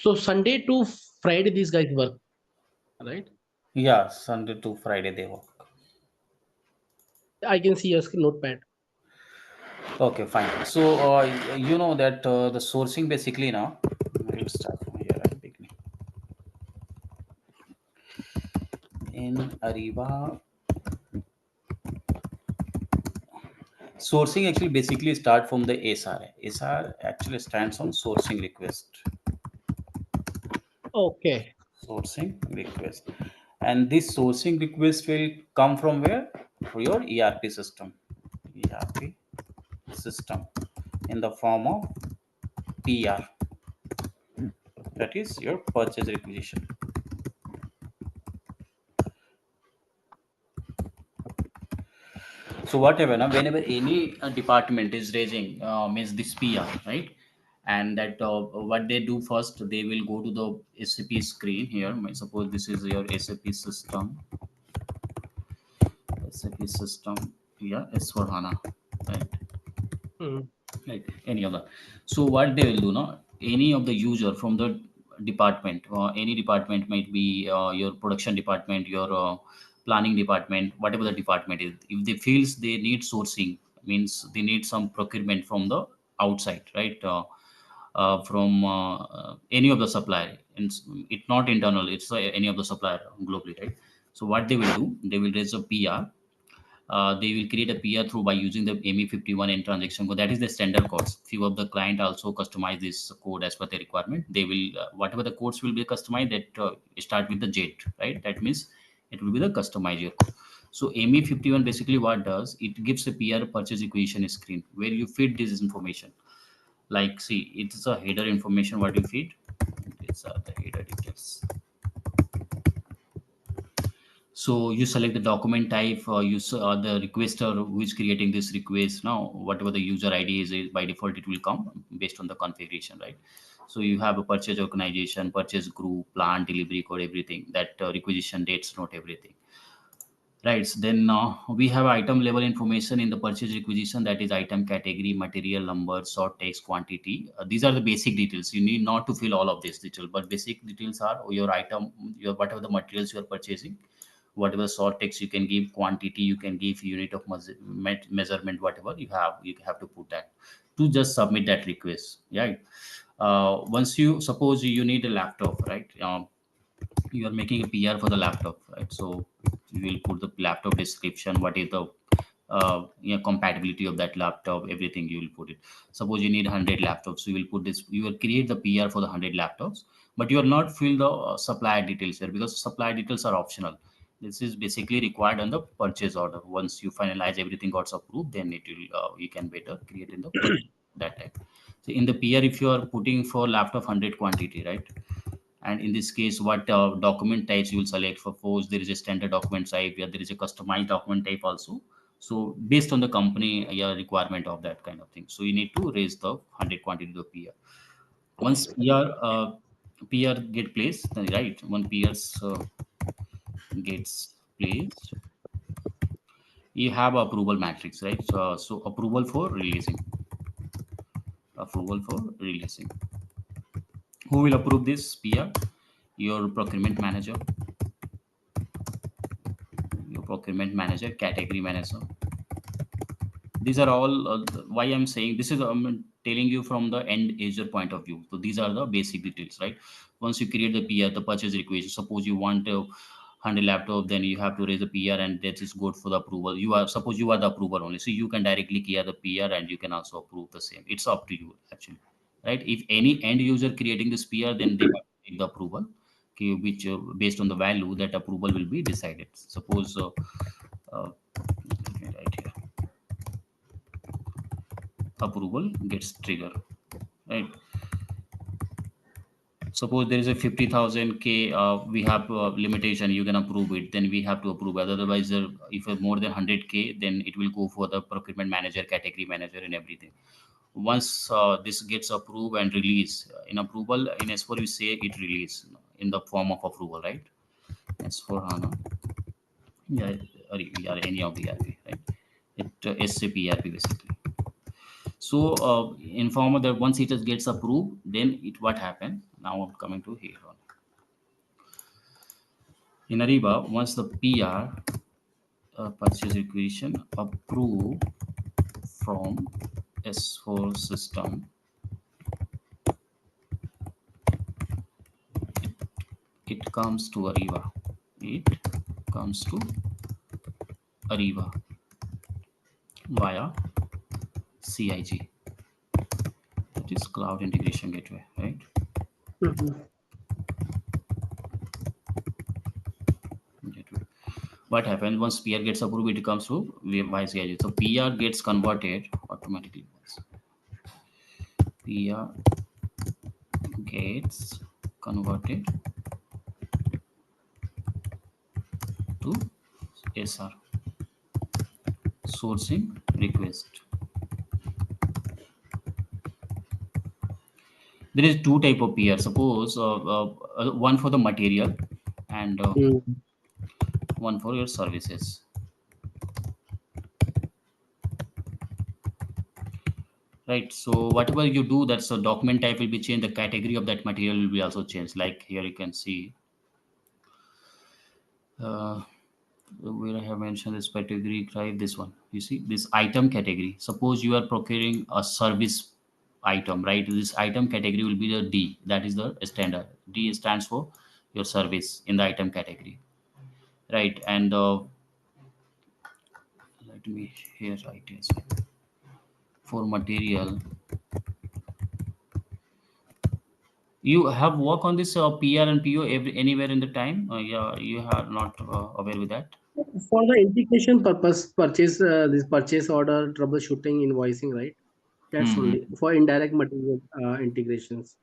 So Sunday to Friday, these guys work, right? Yeah, Sunday to Friday they work. I can see your notepad. Okay, fine. So you know that the sourcing basically now. We'll start from here at beginning. In Ariba, sourcing actually basically start from the SR. SR actually stands on sourcing request. Okay. Sourcing request, and this sourcing request will come from where? For your ERP system. ERP system in the form of PR, that is your purchase requisition. So whatever now, whenever any department is raising means this PR, right? And that what they do first, they will go to the SAP screen here. Suppose this is your SAP system, SAP system, yeah, S4 HANA, right? Hmm. Right, any of that. So what they will do now, any of the user from the department, any department might be your production department, your planning department, whatever the department is, if they feels they need sourcing, means they need some procurement from the outside, right? From any of the supplier, and it's not internal, it's any of the supplier globally, right? So what they will do, they will raise a PR. They will create a PR through by using the ME51 and transaction code. That is the standard codes. Few of the client also customize this code as per the requirement. They will whatever the codes will be customized, that start with the jet, right? That means it will be the customize your code. So ME51 basically what does, it gives a PR purchase equation screen where you feed this information. Like see, it's a header information what you feed. It's the header details. So you select the document type, the requester who is creating this request. Now, whatever the user ID is, by default, it will come based on the configuration, right? So you have a purchase organization, purchase group, plan, delivery code, everything. That requisition dates, not everything. Right. So then we have item level information in the purchase requisition, that is item category, material number, sort, text, quantity. These are the basic details. You need not to fill all of this detail, but basic details are your item, your whatever the materials you are purchasing, whatever sort text you can give, quantity you can give, unit of measurement, whatever you have to put that to just submit that request, right? Once you suppose you need a laptop, right? You are making a PR for the laptop, right? So you will put the laptop description, what is the compatibility of that laptop, everything you will put it. Suppose you need 100 laptops, you will put this, you will create the PR for the 100 laptops, but you are not fill the supplier details here, because supplier details are optional. This is basically required on the purchase order. Once you finalize everything got approved, then it will you can better create in the that type. So in the PR, if you are putting for laptop 100 quantity, right? And in this case, what document types you will select. For suppose there is a standard document type, yeah, there is a customized document type also. So based on the company yeah, requirement of that kind of thing, so you need to raise the 100 quantity to PR. Once PR get placed, right? When PRs gets placed, you have approval matrix, right? So approval for releasing, approval for releasing. Who will approve this PR? Your procurement manager, your procurement manager, category manager. These are all why I'm saying this is telling you from the end user point of view. So these are the basic details, right? Once you create the PR, the purchase requisition, suppose you want a 100 laptop, then you have to raise the PR, and that is good for the approval. You are, suppose you are the approval only, so you can directly clear the PR and you can also approve the same. It's up to you actually, right? If any end user creating this PR, then they have to take the approval, okay, which based on the value that approval will be decided. Suppose let me write here, approval gets trigger, right? Suppose there is a 50,000 k, we have limitation, you can approve it, then we have to approve it. Otherwise if more than 100 k, then it will go for the procurement manager, category manager, and everything. Once this gets approved and released, in approval in S4 we say it release in the form of approval, right? S4 HANA, yeah, or any of the ERP, right? It SAP ERP basically. So inform that once it gets approved, then it what happen Now I'm coming to here on. In Ariba, once the PR purchase requisition approved from S4 system, it comes to Ariba. It comes to Ariba via CIG. That is Cloud Integration Gateway, right? Mhm. Gateway. What happens once PR gets approved? It comes to via CIG. So PR gets converted automatically. PR gets converted to SR, sourcing request. There is two type of PR. Suppose one for the material and Mm. one for your services. Right. So whatever you do, that's a document type will be changed. The category of that material will be also changed. Like here you can see uh, where I have mentioned this category type. This one. You see this item category. Suppose you are procuring a service item, right? This item category will be the D. That is the standard. D stands for your service in the item category, right? And let me here write as well. For material, you have work on this PR and PO anywhere in the time. Yeah, you are not aware with that. For the integration purpose, this purchase order, troubleshooting, invoicing, right? That's Hmm. only for indirect material integrations.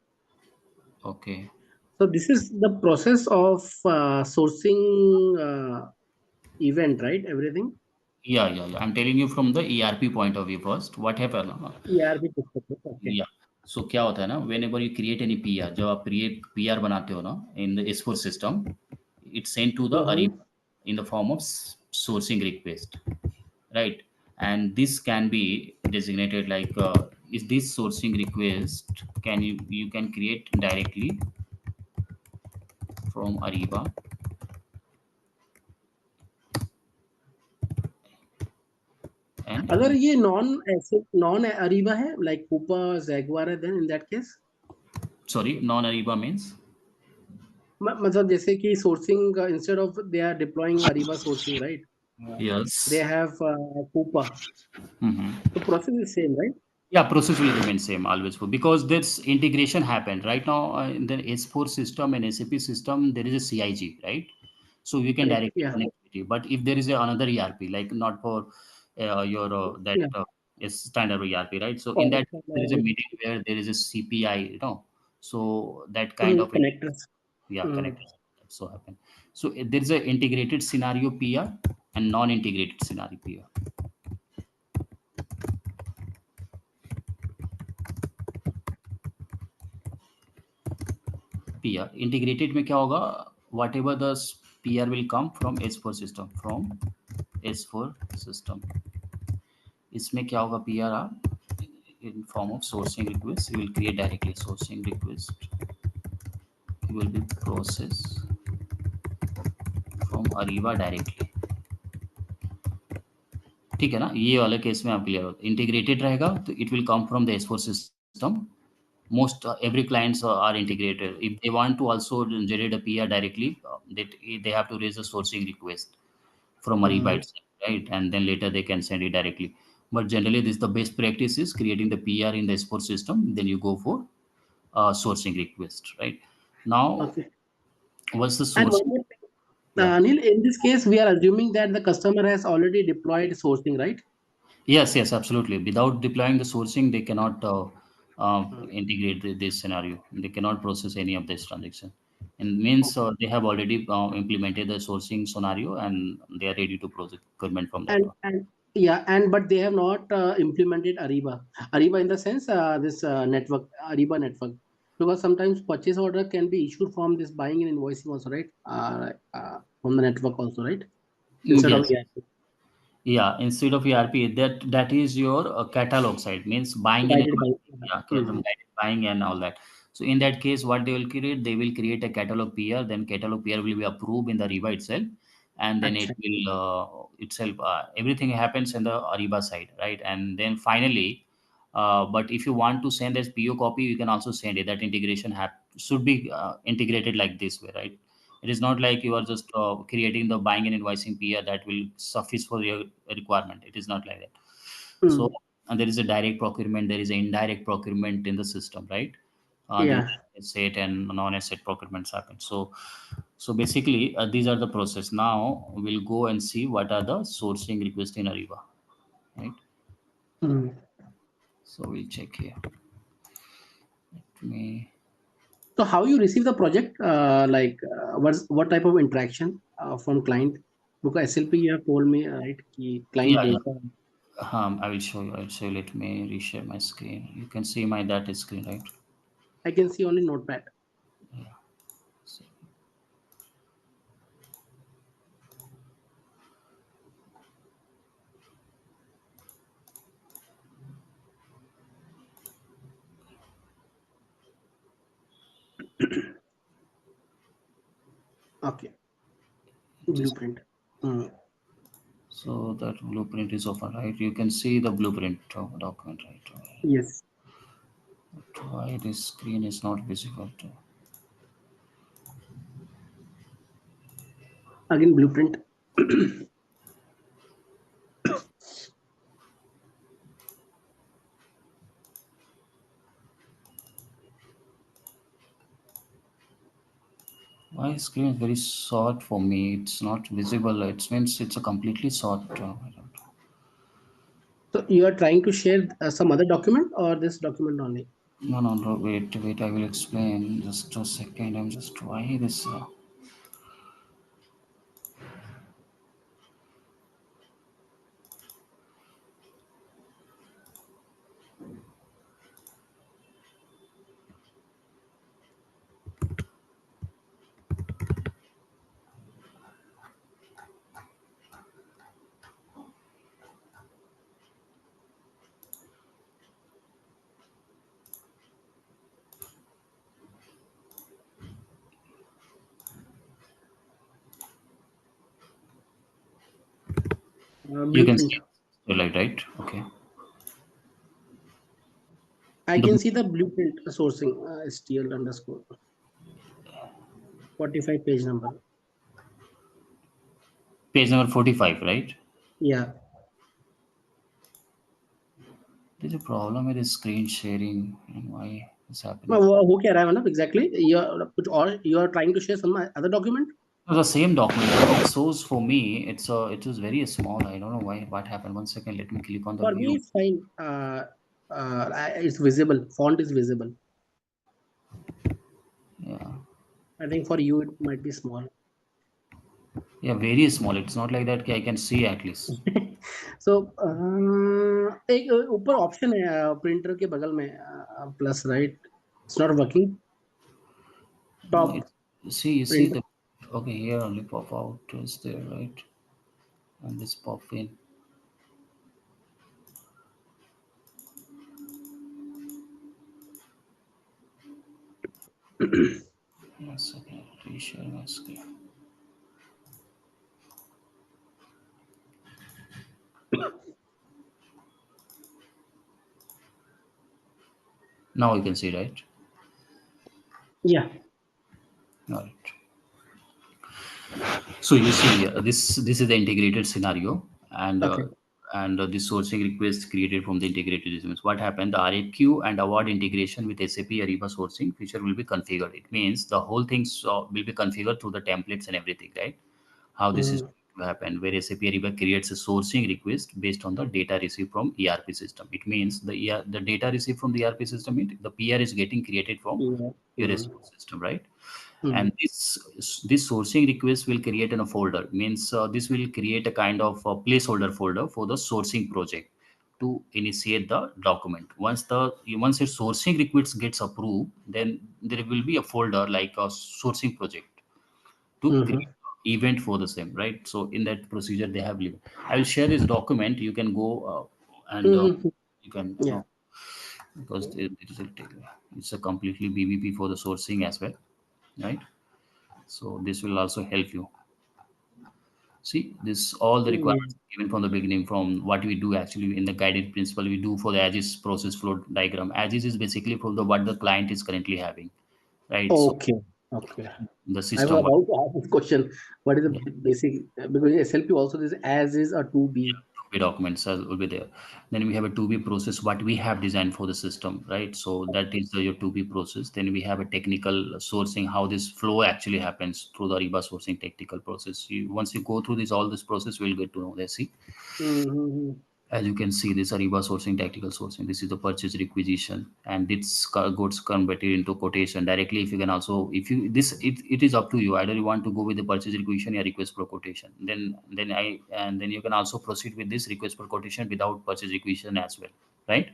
Okay. So this is the process of sourcing event, right? Everything. Yeah, yeah, yeah. I'm telling you from the ERP point of view first. What happened? ERP perspective. Okay. या सो क्या होता है ना whenever you create any P R जब आप create P R बनाते हो ना इन द एस4 system it send to the Mm-hmm. Ariba in the form of sourcing request, right? And this can be designated like is this sourcing request can you can create directly from Ariba and अगर ये non ऐसे non Ariba है like Coupa Jaggaer है then in that case sorry non Ariba means मतलब जैसे कि sourcing instead of they are deploying Ariba sourcing right they yes. Have Coupa Mhm. तो process is same right Yeah, process will remain same always for because this integration happened right now in the S4 system and SAP system. There is a CIG, right? So you can correct directly या connect with it. But if there is another ERP, like not for your that या is standard ERP, right? So in that there is a meeting where there is a CPI, So that kind of connectors yeah connect. So happen. So there is a integrated scenario PR and non-integrated scenario PR. PR integrated में क्या होगा whatever the PR will come from S4 system इसमें क्या होगा PR in form of sourcing request you will create directly sourcing request will be processed from Ariba directly ठीक है ना ये वाले केस में आप क्लियर हो इंटीग्रेटेड रहेगा तो it will come from the S4 system most every clients are integrated if they want to also generate a PR directly that they have to raise a sourcing request from Ariba itself, right? And then later they can send it directly. But generally, this the best practice is creating the PR in the export system. Then you go for sourcing request, right? Now, okay what's the and source? One more Yeah. Anil, in this case, we are assuming that the customer has already deployed sourcing, right? Yes, yes, absolutely. Without deploying the sourcing, they cannot Hmm. integrate this scenario. They cannot process any of this transaction. And means Okay. they have already implemented the sourcing scenario and they are ready to process procurement from that one. And yeah, and but they have not implemented Ariba. Ariba in the sense this network, Ariba network, because sometimes purchase order can be issued from this buying and invoicing also, right? From the network also, right? Instead of Yes. ERP, Yeah, instead of ERP, that is your catalog side means buying and guided by. yeah, Mhm. buying and all that. So in that case, what they will create a catalog peer. Then catalog peer will be approved in the Ariba itself, and then it Acha. will itself everything happens in the Ariba side, right? And then finally, but if you want to send as PO copy, you can also send it. That integration should be integrated like this way, right? It is not like you are just creating the buying and invoicing peer that will suffice for your requirement. It is not like that. So, Hmm. and there is a direct procurement, there is an indirect procurement in the system, right? There Yeah. is asset and non-asset procurements happen. So basically, these are the process. Now we'll go and see what are the sourcing requests in Ariba, right? Hmm. So we'll check here. Let me. So how you receive the project? What type of interaction from client? Because SLP you have told me right, कि client Yeah, yeah. बोलता है. I will show you. I'll show you. Let me reshare my screen. You can see my that screen, right? I can see only notepad. Yeah. So, Okay. just Blueprint. Hmm. so that blueprint is open, right? You can see the blueprint document, right? Yes. Why this screen is not visible? Again blueprint. My screen is very short for me. It's not visible. It means it's a completely short. I don't know. So you are trying to share some other document or this document only? No, no, no. Wait, wait. I will explain. Just a second. I'm just trying this. You can Blueprint. see the light, right? Okay. I The can see the blueprint sourcing STL underscore 45 page number. page number 45, right? Yeah. There's a problem with the screen sharing and why is happening. वो क्या रहा है मतलब exactly? You are कुछ और you are trying to share some other document? No, the same document. It shows for me. It is very small. I don't know why. What happened? One second. Let me click on the For me view. it's fine. It's visible. Font is visible. Yeah. I think for you it might be small. Yeah, very small. It's not like that. I can see at least. So एक ऊपर option है printer के बगल में plus right. It's not working. No, Top it's you see printer. the okay here only pop out is there, right? And this pop in. One second. Reshare my screen. Now you can see, right? Yeah. All right. So you see, this is the integrated scenario, Okay. and the sourcing request created from the integrated resumes. What happened? The RFQ and award integration with SAP Ariba sourcing feature will be configured. It means the whole thing will be configured through the templates and everything, right? How this is Mm. going to happen, where SAP Ariba creates a sourcing request based on the data received from ERP system. It means the data received from the ERP system, the PR is getting created from Yeah. your Mm. S4 system, right? Mm. And this sourcing request will create in a folder. Means this will create a kind of a placeholder folder for the sourcing project to initiate the document. Once its sourcing request gets approved, then there will be a folder like a sourcing project to Mhm. create event for the same, right? So in that procedure they have I will share this document. You can go and Mhm. you can Yeah. because it's a completely BBP for the sourcing as well, right? So this will also help you. See, this all the requirements Mm. given from the beginning, from what we do actually in the guided principle we do for the AGIS process flow diagram. AGIS is basically for the what the client is currently having, right? So Okay. Okay. the I was system, about to ask this question. What is the yeah, basic? Because in SLP also this as is a to be. 2B documents will be there. Then we have a 2B process, what we have designed for the system, right? So that is your 2B process. Then we have a technical sourcing, how this flow actually happens through the Ariba sourcing technical process. Once you go through this, all this process, we'll get to know this. See, Mm-hmm. as you can see, this Ariba sourcing, tactical sourcing, this is the purchase requisition, and it's goods converted into quotation directly. If you can also, if you this, it is up to you. Either you want to go with the purchase requisition or request for quotation. Then you can also proceed with this request for quotation without purchase requisition as well, right?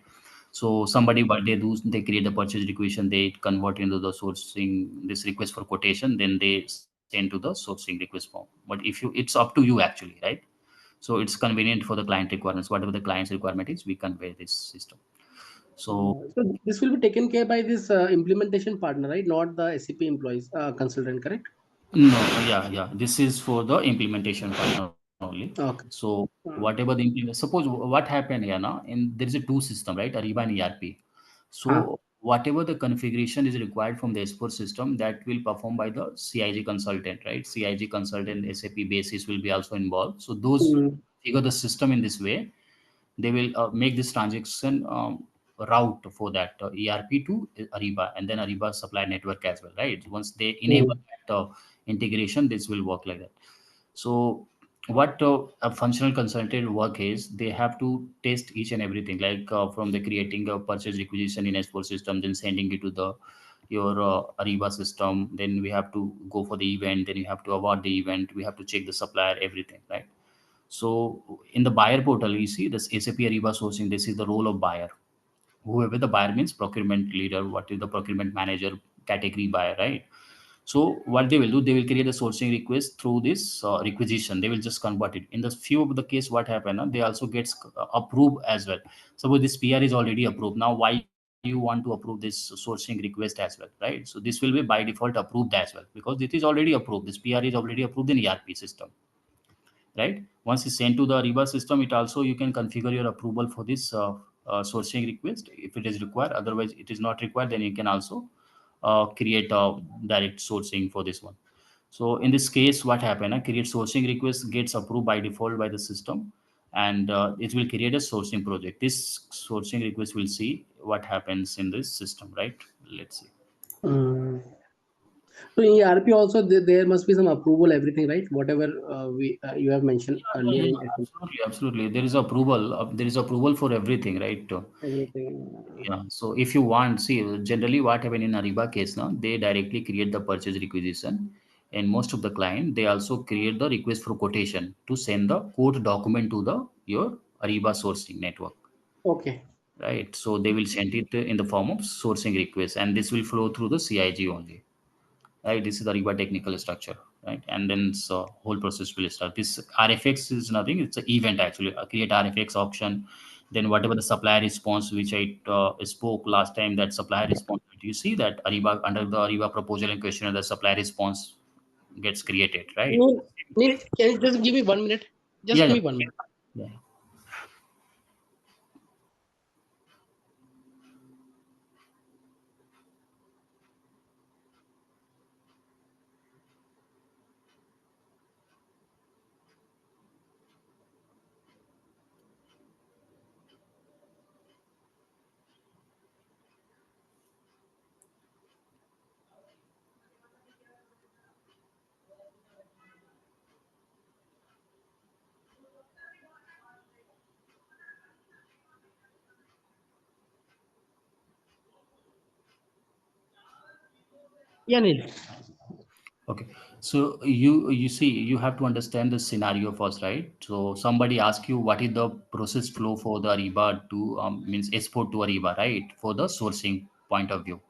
So somebody what they do, they create the purchase requisition, they convert into the sourcing this request for quotation, then they send to the sourcing request form. But if you, it's up to you actually, right? So it's convenient for the client requirements. Whatever the client's requirement is, we convey this system. So So this will be taken care by this implementation partner, right? Not the SAP employees, consultant, correct? no, yeah, this is for the implementation partner only. Okay. So whatever the implement, suppose what happened here now, in there is a two system, right? Ariba and ERP. Huh. So whatever the configuration is required from the S4 system, that will perform by the CIG consultant, right? CIG consultant, SAP basis will be also involved. So those Mm. figure the system in this way, they will make this transaction route for that ERP to Ariba, and then Ariba supply network as well, right? Once they enable Mm. that integration, this will work like that. So what a functional consultant work is, they have to test each and everything, like from the creating a purchase requisition in S4 system, then sending it to the your Ariba system. Then we have to go for the event. Then you have to award the event. We have to check the supplier, everything, right? So in the buyer portal, you see this SAP Ariba sourcing. This is the role of buyer. Whoever the buyer means, procurement leader, what is the procurement manager, category buyer, right? So what they will do, they will create a sourcing request through this requisition. They will just convert it. In the few of the case, what happened? They also gets approved as well. Suppose this PR is already approved. Now, why you want to approve this sourcing request as well, right? So this will be by default approved as well, because it is already approved. This PR is already approved in ERP system, right? Once it's sent to the Ariba system, it also you can configure your approval for this sourcing request if it is required. Otherwise, it is not required. Then you can also create a direct sourcing for this one. So in this case, what happened? A create sourcing request gets approved by default by the system, and it will create a sourcing project. This sourcing request will see what happens in this system, right? Let's see. Mm. So in ERP also there must be some approval, everything, right? Whatever we you have mentioned Yeah, earlier yeah, in SAP, absolutely. There is approval. There is approval for everything, right? everything. Yeah. So if you want, see, generally what happen in Ariba case now, they directly create the purchase requisition, and most of the client they also create the request for quotation to send the quote document to the your Ariba sourcing network, Okay. right? So they will send it in the form of sourcing request, and this will flow through the CIG only, right? This is the Ariba technical structure, right? And then so whole process will start. This RFX is nothing; it's an event actually. Create RFX option, then whatever the supplier response, which I spoke last time, that supplier response. You see that Ariba under the Ariba proposal and questionnaire, the supplier response gets created, right? Neil, Neil, can you just give me 1 minute? Just Yeah, give yeah, me 1 minute. yeah. Yeah, Neil. Okay. So you see, you have to understand the scenario first, right? So somebody asks you what is the process flow for the Ariba to means export to Ariba, right? For the sourcing point of view.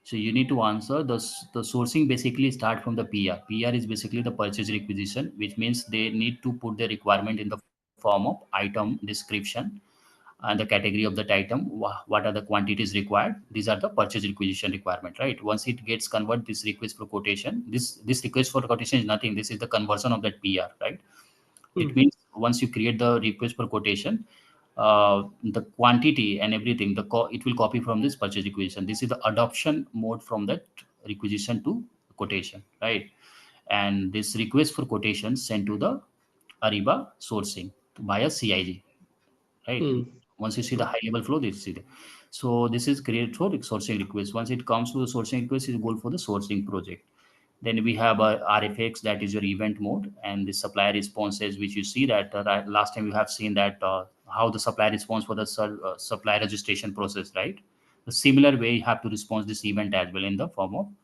So you need to answer the sourcing basically start from the PR. PR is basically the purchase requisition, which means they need to put the requirement in the form of item description, and the category of that item, what are the quantities required. These are the purchase requisition requirement, right? Once it gets convert this request for quotation, this request for quotation is nothing. This is the conversion of that PR, right? It Hmm. means once you create the request for quotation, the quantity and everything, it will copy from this purchase requisition. This is the adoption mode from that requisition to quotation, right? And this request for quotation sent to the Ariba sourcing via CIG, right? Hmm. Once you see the high level flow, this is it. So this is created for sourcing request. Once it comes to the sourcing request, it will go for the sourcing project. Then we have a RFX, that is your event mode, and the supplier responses, which you see that last time you have seen that how the supplier response for the supply registration process, right? The similar way you have to respond this event as well in the form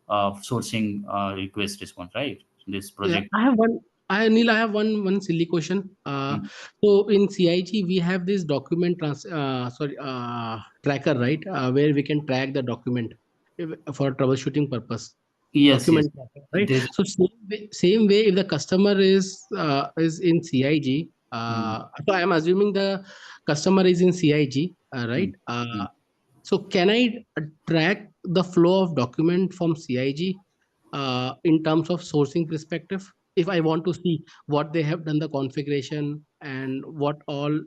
of sourcing request response, right? This Yeah, project. I have one. Neil, I have one silly question. Mm. So in CIG we have this document tracker, right? Where we can track the document for troubleshooting purpose. Yes, yes. Document tracker, right? There's. So same way, if the customer is in CIG, Mm, so I am assuming the customer is in CIG, right? mm, mm. So can I track the flow of document from CIG in terms of sourcing perspective? If I want to see what they have done, the configuration and what all,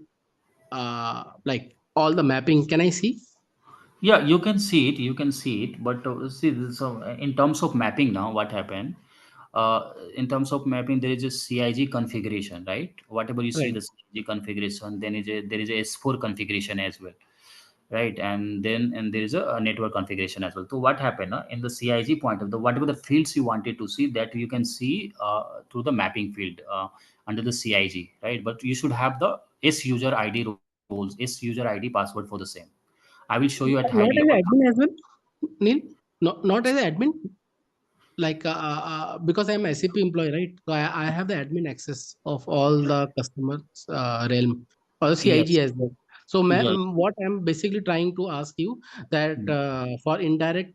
like all the mapping, can I see? Yeah, you can see it. You can see it. But see, so in terms of mapping now, what happened? In terms of mapping, there is a CIG configuration, right? Whatever you see Right. the CIG configuration, then there is a S4 configuration as well, right? And there is a network configuration as well. So what happened in the CIG point of the whatever the fields you wanted to see, that you can see through the mapping field under the CIG, right? But you should have the S user ID roles, S user ID password for the same. I will show you at high level. Not as an admin as well, Neil. Not as an admin. Like because I'm a SAP employee, right? So I have the admin access of all the customers realm or the CIG Yes, as well. So yes. what I'm basically trying to ask you, that Mm, for indirect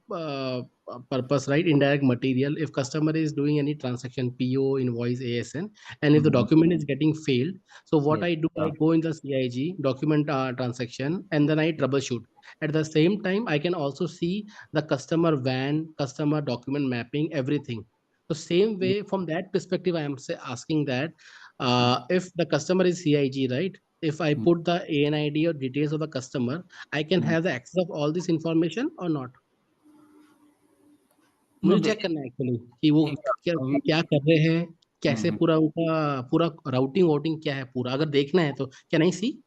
purpose, right? Indirect material, if customer is doing any transaction, PO, invoice, ASN, and if the mhm. document is getting failed, so what Yes. I do, I go in the CIG document transaction, and then I troubleshoot. At the same time, I can also see the customer van, customer document mapping, everything. So same way, from that perspective, I am asking that if the customer is CIG, right? If I Mm, put the ANID or details of the customer, I can mm. have the access of all this information or not? No, मुझे check करना है actually कि वो क्या yeah, क्या कर रहे हैं, कैसे mhm. पूरा उनका पूरा राउटिंग वोटिंग क्या है, पूरा अगर देखना है तो can I see?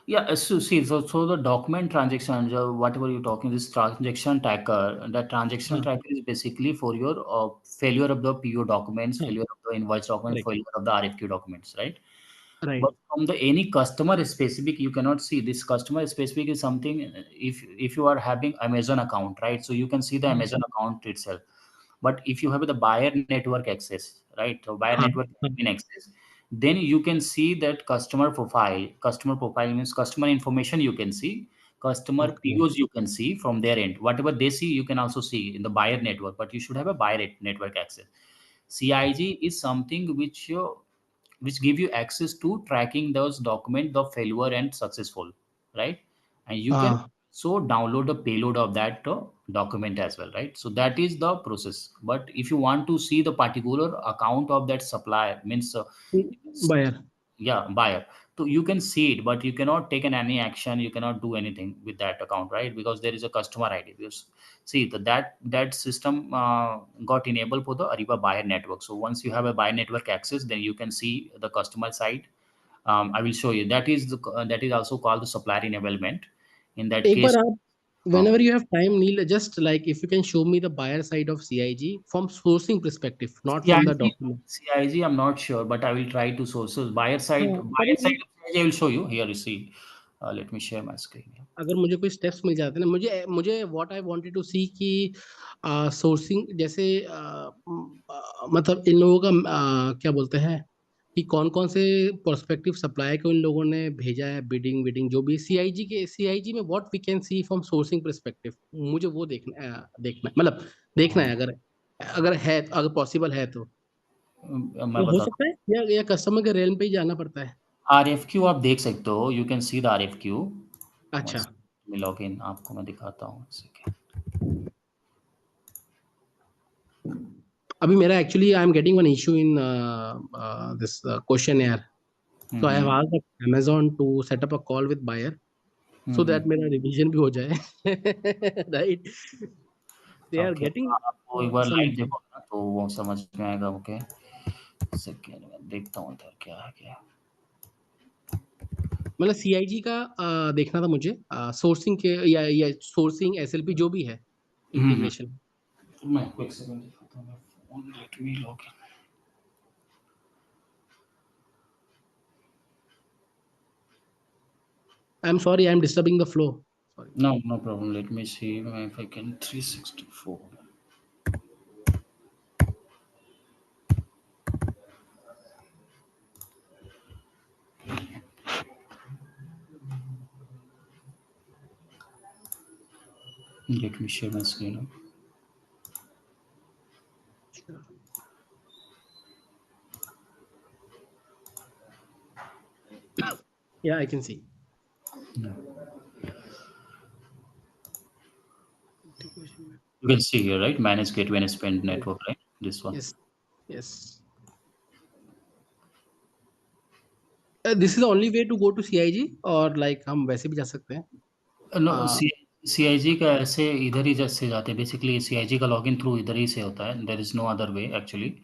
Yeah, so see, so the document transaction, whatever you're talking, this transaction tracker, that transaction हाँ, tracker is basically for your failure of the PO documents, हाँ, failure of the invoice document, correct, failure of the RFQ documents, right? But right, from the any customer specific, you cannot see this customer specific is something. If you are having Amazon account, right? So you can see the हाँ, Amazon account itself. But if you have the buyer network access, right? So buyer हाँ, network हाँ, admin access, then you can see that customer profile. Customer profile means customer information you can see. Customer okay, POs you can see from their end. Whatever they see, you can also see in the buyer network. But you should have a buyer network access. CIG is something which give you access to tracking those document the failure and successful, right? And you can हाँ, so download the payload of that document as well, right? So that is the process. But if you want to see the particular account of that supplier, means buyer, yeah, buyer, so you can see it, but you cannot take any action, you cannot do anything with that account, right? Because there is a customer ID. Because see that system got enabled for the Ariba buyer network. So once you have a buyer network access, then you can see the customer side. I will show you. That is also called the supplier enablement. In that एक case, बार आप, uh, whenever you have time, Neil, just like if you can show me the buyer side of CIG from sourcing perspective, not from the CIG, document. I'm not sure, but I will try to source. So हाँ, buyer side of CIG, I will show you. Here you see. Let me share my screen here. अगर मुझे कोई steps मिल जाते ना, मुझे मुझे what I wanted to सी कि sourcing जैसे मतलब इन लोगों का क्या बोलते हैं कि कौन कौन से प्रोस्पेक्टिव सप्लाई को इन लोगों ने भेजा है, बिडिंग विडिंग जो भी सीआईजी में what we can see from sourcing perspective, मुझे वो देखना मतलब देखना हाँ, है, अगर अगर है, अगर पॉसिबल है तो मैं वो हो बताता सकता है, या कस्टमर के रेलम पे ही जाना पड़ता है? RFQ आप देख सकते हो, you can see the RFQ। अच्छा लॉग इन आपको मैं दिखाता हूँ। अभी मेरा actually I am getting one issue in this question So I have asked Amazon to set up a call with buyer so that मेरा revision भी हो जाए right they are okay, getting आपको एक बार some लाइव issue. देखो ना तो वो समझ में आएगा। ओके, सेकेंड में देखता हूँ इधर क्या है क्या। मतलब CIG का देखना था मुझे सोर्सिंग के या सोर्सिंग SLP जो भी है इंटीग्रेशन. मैं क्विक सेकंड दिखाता हूँ। Phone let me log in. I'm sorry, I'm disturbing the flow. Sorry. No, no problem. Let me see if I can 364. Let me share my screen. Yeah, I can see. You can see here, right? Manage gateway and spend network, right? This one. Yes, yes. This is the only way to go to CIG और like हम वैसे भी जा सकते हैं. No, Uh, CIG का ऐसे इधर ही जैसे जाते हैं बेसिकली। CIG का लॉगिन थ्रू इधर ही से होता है। There is no other way actually.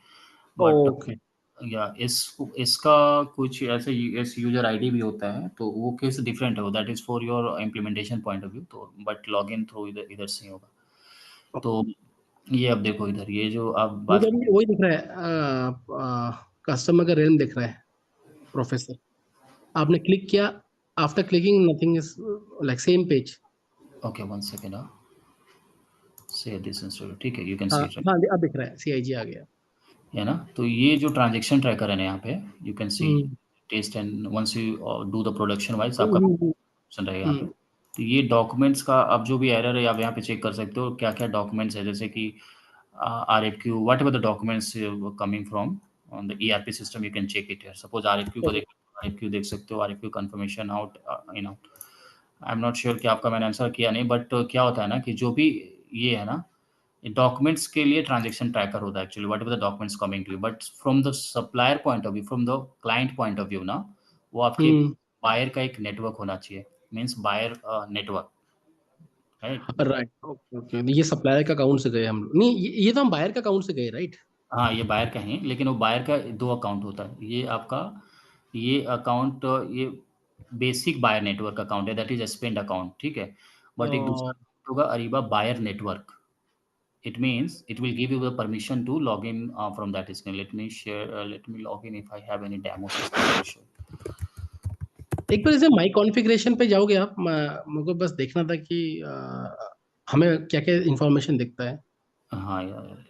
But okay. या इसका कुछ ऐसे इस यूजर आईडी भी होता है, तो वो केस डिफरेंट है। That is for your implementation point of view. तो बट लॉगिन थ्रू इधर इधर से ही होगा। तो ये अब देखो इधर, ये जो आप बात, मुझे अभी वही दिख रहा है कस्टमर का रेलम दिख रहा है प्रोफेसर. आपने क्लिक किया after clicking nothing is like same page. Okay one second. से दिस इंस्टॉल, ठीक है, यू कैन हाँ सी इट, हाँ अब दिख रहा है CIG आ गया. है ना। तो ये जो ट्रांजेक्शन ट्रैकर है ना, यहाँ पे you can see hmm test and once you do the production wise आपका हम्म ऑप्शन रहेगा यहाँ पे। हम्म, तो ये डॉक्यूमेंट्स का अब जो भी एरर है आप यहाँ पे चेक कर सकते हो क्या क्या डॉक्यूमेंट्स है, जैसे कि RFQ, whatever the documents coming from on the ERP system, you can check it here. Suppose RFQ को okay. देख, RFQ देख सकते हो, RFQ confirmation out in out. I am not sure कि आपका मैंने आंसर किया नहीं, बट क्या होता है ना कि जो भी ये है ना, डॉक्यूमेंट्स के लिए ट्रांजेक्शन ट्रैकर होता है actually, whatever the documents coming to you. But from the supplier point of view, from the client point of view ना, वो आपके हम्म बायर का एक नेटवर्क होना चाहिए, means buyer network, right. Right okay okay. ये सप्लायर का account से गए हम लोग नहीं ये तो हम बायर का अकाउंट से गए राइट. हाँ, ये बायर का है, लेकिन वो बायर का 2 अकाउंट होता है। ये आपका ये अकाउंट, ये बेसिक बायर नेटवर्क अकाउंट है, दैट इज़ स्पेंड अकाउंट, ठीक है। बट एक दूसरा account होगा Ariba buyer network. It means it will give you the permission to log in from that screen. Let me share, let me log in if I have any demo system to show. एक बार जैसे माई configuration पे जाओगे आप मुझको बस देखना था कि हमें क्या क्या इंफॉर्मेशन दिखता है. हाँ यार,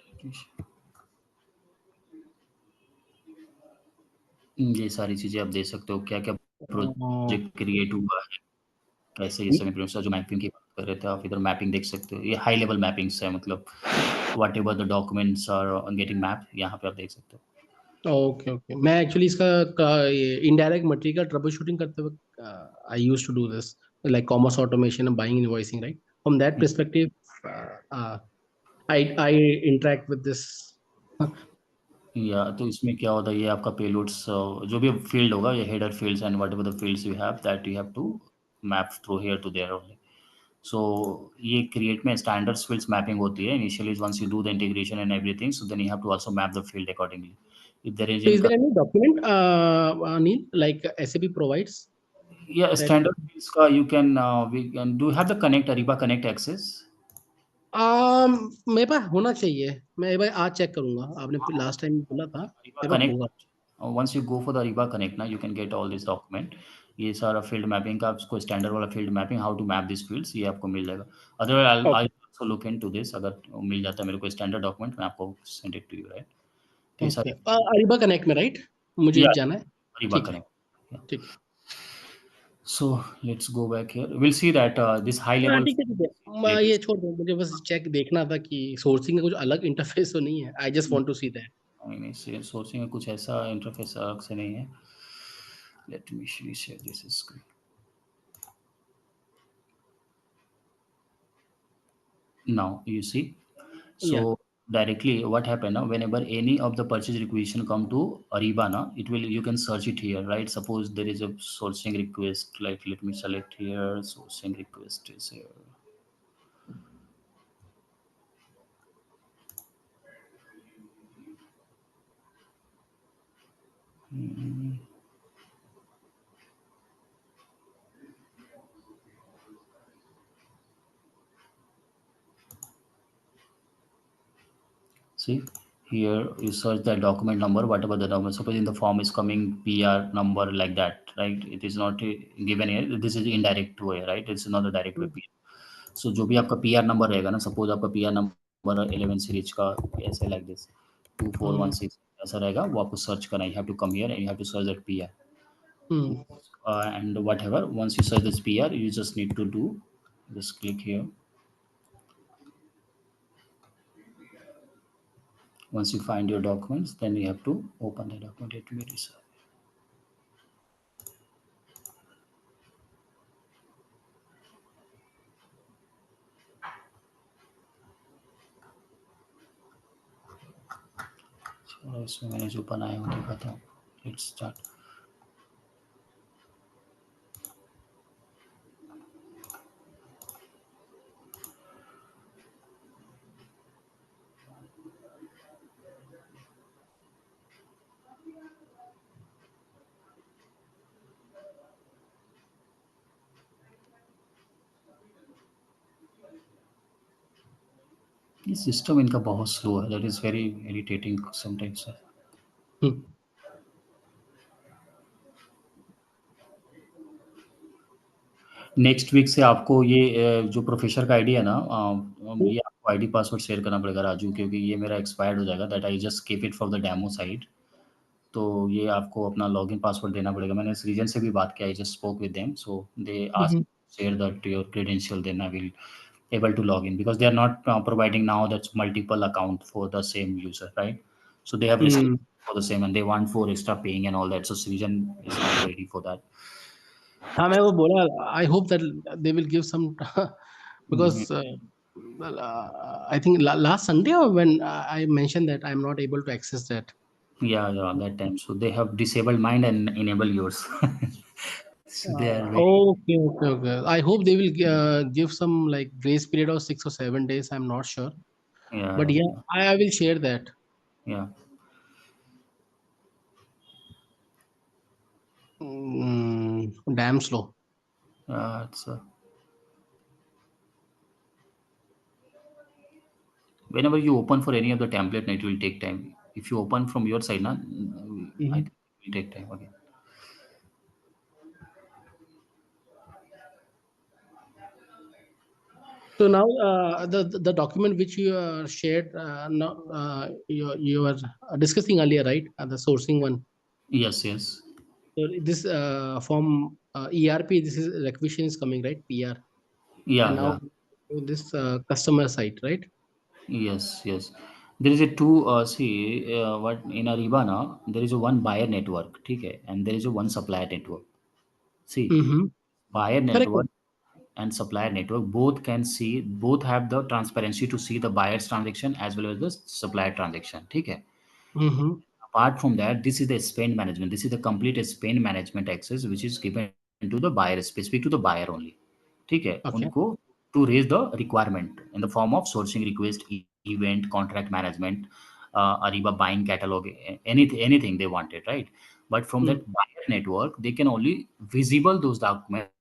ये सारी चीज़ें आप देख सकते हो, क्या-क्या प्रोजेक्ट क्रिएट हुआ है, कैसे ये सब इन्फ्लुएंसर जो मैपिंग की बात कर रहे थे, आप इधर मैपिंग देख सकते हो। ये हाई लेवल मैपिंग्स है, मतलब whatever the documents are getting mapped, यहाँ पे आप देख सकते हो। Okay okay. मैं एक्चुअली इसका इनडायरेक्ट मटेरियल का ट्रबल शूटिंग करते वक्त I used to do this like commerce automation and buying invoicing right. From that perspective I interact with this. या तो इसमें क्या होता है, ये आपका पेलोड्स जो भी फील्ड होगा, ये header fields and whatever the fields you have, that you have to map through here to there only. So ये क्रिएट में स्टैंडर्ड फील्ड्स मैपिंग होती है initially, once you do the integration and everything, so then you have to also map the field accordingly. If there is So in, is there any document Neil like SAP provides या that standard fields का you can, we can do have the connect, Ariba connect access. मेरे पास होना चाहिए. मैं एक बार आज check करूंगा. आपने लास्ट टाइम बोला था Ariba मेरे पास Connect, होगा. once you go for the Ariba Connect ना, you can get all this document। ये सारा फील्ड मैपिंग का आपको स्टैंडर्ड वाला field mapping, how to map this fields, ये आपको मिल जाएगा। Otherwise I okay also look into this, अगर मिल जाता है मेरे को स्टैंडर्ड डॉक्यूमेंट, मैं आपको send it to you, right. तो ये ओके. सारी, अरीबा कनेक्ट में राइट मुझे या जाना है. Ariba ठीक है Connect। ठीक है. So let's go back here, we'll see that this high हाँ level ठीक है ठीक है. ये छोड़ दो मुझे बस चेक देखना था कि सोर्सिंग का कुछ अलग इंटरफेस तो नहीं है. I just want to see that. नहीं नहीं, सोर्सिंग में कुछ ऐसा इंटरफेस अलग से नहीं है। Let me share this screen. Now you see. Yeah. So directly what happened now, whenever any of the purchase requisition come to Ariba now, it will, you can search it here, right? Suppose there is a sourcing request, like let me select here, sourcing request is here. See, here you search the document number, whatever the number. Suppose in the form is coming PR number like that, right? It is not given here. This is indirect way, right? It's not a direct way. Mm. सो जो भी आपका P R number रहेगा ना, suppose आपका P R number 11 series का ऐसे like this 2416 ऐसा रहेगा, वो आपको सर्च करना है. You have to come here and you have to search that P Mm. R and whatever. Once you search this P R, you just need to do just click here. Once you find your documents, then you have to open the document. Let me research. So इसमें मैंने जो बनाया वो दिखाता हूँ. Let's start. ये system इनका बहुत स्लो है. That is very irritating sometimes. Mm. Next week से आपको ये जो प्रोफेसर का आईडी है ना, Mm. ये आपको आईडी पासवर्ड शेयर करना पड़ेगा राजू, क्योंकि ये मेरा एक्सपायर्ड हो जाएगा. That I just keep it for the demo site. तो ये आपको अपना लॉगिन पासवर्ड देना पड़ेगा. मैंने इस रीजन से भी बात किया. I just spoke with them, so they ask Mhm. Share that your credential, then I will able to log in, because they are not providing now that's multiple account for the same user, right? So they have Mm. restricted for the same, and they want for extra paying and all that. So Srijan is not ready for that. हाँ मैं वो बोला I hope that they will give some Mhm. because well, I think last Sunday or when I mentioned that I'm not able to access that. Yeah, that time. So they have disabled mine and enable yours. So they are very, Okay. I hope they will give some like grace period of 6 or 7 days. I'm not sure, but yeah, yeah, I will share that. yeah. Damn slow. It's whenever you open for any of the template, it will take time. If you open from your side, na, I Mhm. think it will take time again. So now the document which you shared, now you were discussing earlier, right? The sourcing one. Yes. So this from ERP, this is requisition is coming, right? PR, and Yeah. now this customer side, right? Yes. There is a two. See, what in Ariba now, there is a one buyer network, ठीक है, and there is a one supplier network. See, Mm-hmm. buyer Correct. network and supplier network both can see, both have the transparency to see the buyer's transaction as well as the supplier transaction, ठीक है. Mm-hmm. Apart from that, this is the spend management. This is the complete spend management access which is given to the buyer, specific to the buyer only. ठीक है, Okay. उनको to raise the requirement in the form of sourcing request, event, contract management, Ariba buying catalog, anything they wanted, right? But from Mm. that buyer network, they can only visible those documents.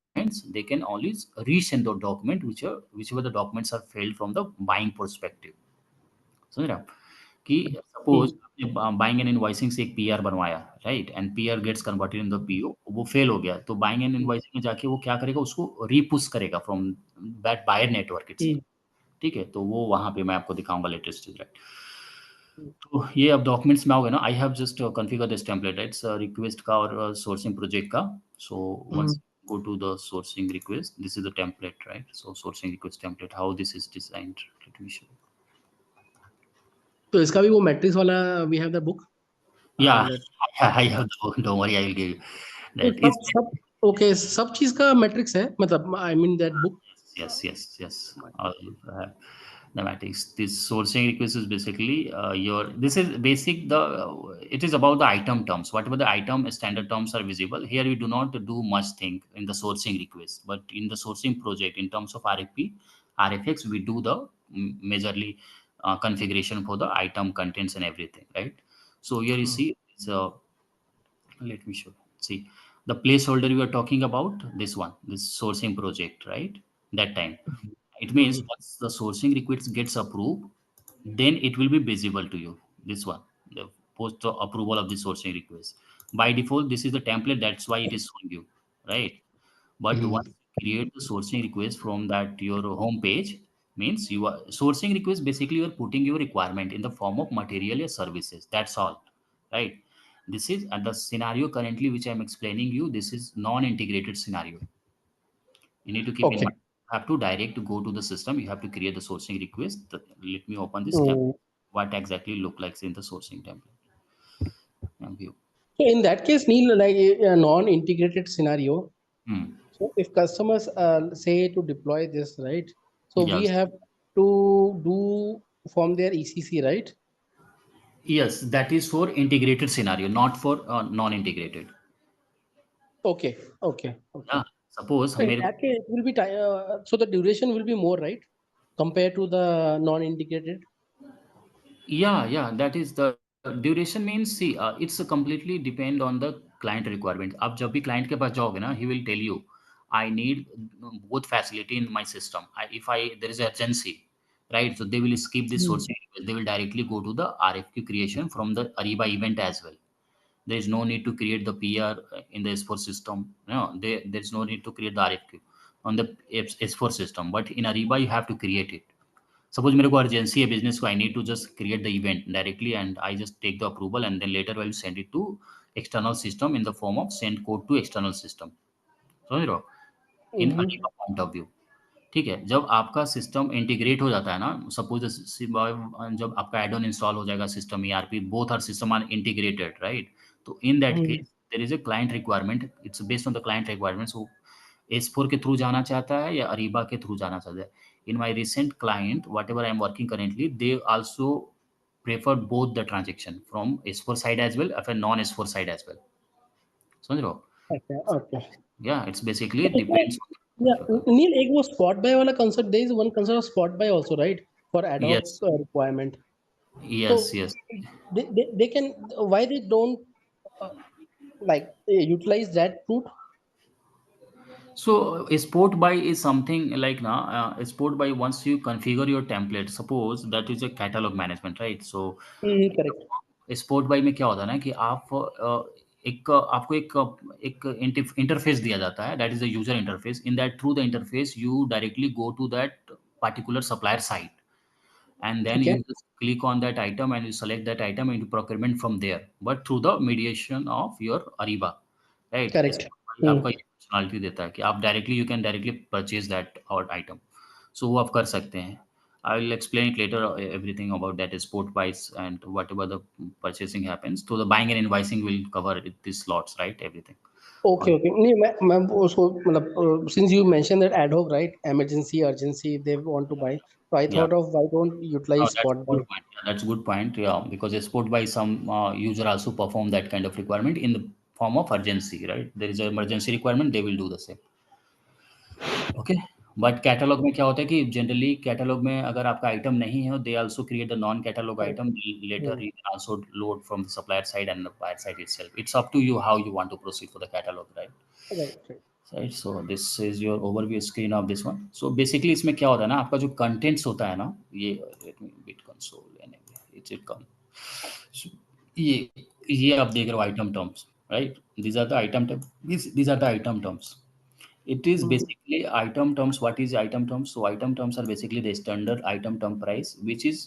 They can only resend the document whichever the documents are failed from the buying perspective. समझ रहे आप कि suppose Mm. आपने buying and invoicing से एक PR बनवाया, right, and PR gets converted in the PO, वो fail हो गया, तो बाइंग एंड इनवॉइसिंग में जाके वो क्या करेगा, उसको रीपुश करेगा from that buyer network Mm. Itself. ठीक है, तो वो वहां पे मैं आपको दिखाऊंगा लेटेस्ट चीज, राइट. तो ये अब डॉक्यूमेंट्स में आओगे ना, I have just configure this template, right, request का और सोर्सिंग प्रोजेक्ट का. So once Mm. go to the sourcing request, this is the template, right? So sourcing request template, how this is designed, let me show. तो इसका भी वो matrix वाला we have the book Yeah, that I have the book. Don't worry, I will give you. तो That is सब सब okay, सब चीज का मैट्रिक्स है, मतलब I mean that book. yes. All have the matrix. This sourcing request is basically your. This is basic. It is about the item terms. Whatever the item standard terms are visible here, we do not do much thing in the sourcing request, but in the sourcing project, in terms of RFP, RFX, we do the majorly configuration for the item contents and everything, right? So here you see, it's let me show. See, the placeholder we are talking about, this one, this sourcing project, right? That time. It means once the sourcing request gets approved, then it will be visible to you. This one, the post approval of the sourcing request. By default, this is the template. That's why it is showing you, right? But once you create the sourcing request from that your home page, means you are sourcing request. Basically, you are putting your requirement in the form of material or services. That's all, right? This is and the scenario currently which I'm explaining you. This is non-integrated scenario. You need to keep in okay. mind. You have to direct go to the system. You have to create the sourcing request. Let me open this template. What exactly look like in the sourcing template and view. So in that case, Neil, like a non-integrated scenario, Hmm. so if customers say to deploy this, right? So we Yes. have to do from their ECC, right? Yes, that is for integrated scenario, not for non-integrated. Okay, okay, Yeah. okay. Suppose So in मेरे that case, it will be time. So the duration will be more, right, compared to the non-integrated. yeah, that is the duration means see it's a completely depend on the client requirement. आप जब भी client के पास जाओगे ना, he will tell you I need both facility in my system. If I there is urgency, right? So they will skip this Hmm. sourcing request. They will directly go to the RFQ creation from the Ariba event as well. There is no need to create the PR in the S4 system. No, there is no need to create the RFQ on the S4 system. But in Ariba, you have to create it. Suppose मेरे को urgency है business को, I need to just create the event directly and I just take the approval and then later I will send it to external system in the form of send code to external system. समझ रहे हो? In Mhm. Ariba point of view. ठीक है, जब आपका system integrate हो जाता है ना, सपोज जब आपका एड ऑन इंस्टॉल हो जाएगा system ERP, both are system are integrated, right? तो in that Mhm. Case there is a client requirement, it's based on the client requirements. वो एस4 के थ्रू जाना चाहता है या अरीबा के थ्रू जाना चाहता है। In my recent client whatever I am working currently, they also prefer both the transaction from S4 side as well, if a non S4 side as well. समझ रहे हो? Okay, okay. Yeah, it's basically Okay, so, depends yeah, on Neil, एक वो spot buy वाला concept, there is one concept of spot buy also, right? For ad hoc yes, requirement. yes, So yes. they can, why they don't uh, like utilize that route? So a sport buy is something like now a sport buy once you configure your template, suppose that is a catalog management, right? So Correct. Sport by में क्या होता है ना कि आप एक आपको एक इंटरफेस दिया जाता है, that is the user interface. In that through the interface you directly go to that particular supplier site, and then ठीक है। you just click on that item and you select that item into procurement from there, but through the mediation of your Ariba, right? Correct. इसमें आपका ये functionality देता है कि आप directly you can directly purchase that और item. सो वो आप कर सकते हैं। I will explain it later, everything about that is sport buys and whatever the purchasing happens. So the buying and invoicing will cover these slots, right? Everything. Okay, On okay. नहीं, मैं उसको मतलब since you mention that ad hoc, right, emergency urgency they want to buy, so I yeah. thought of why don't Oh, utilize that's spot a buy. good point. Yeah, that's a good point. Yeah, because a sport by some user also perform that kind of requirement in the form of urgency, right? There is an emergency requirement, they will do the same. Okay. But catalogue में क्या होता है कि generally catalogue में अगर आपका item नहीं है, they also create the non catalogue Correct. Item letter, you can also load from the supplier side and the buyer side itself. It's up to you how you want to proceed for the catalog, right? Right, right. Right, so this is your overview screen of this one. So basically इसमें क्या होता है ना, आपका जो contents होता है ना, ये let me bit console and it's it come। So, ये आप देख रहे हो item terms, right? these are the item term these are the item terms। it is Mhm. basically item terms। what is item terms? So item terms are basically the standard item term price which is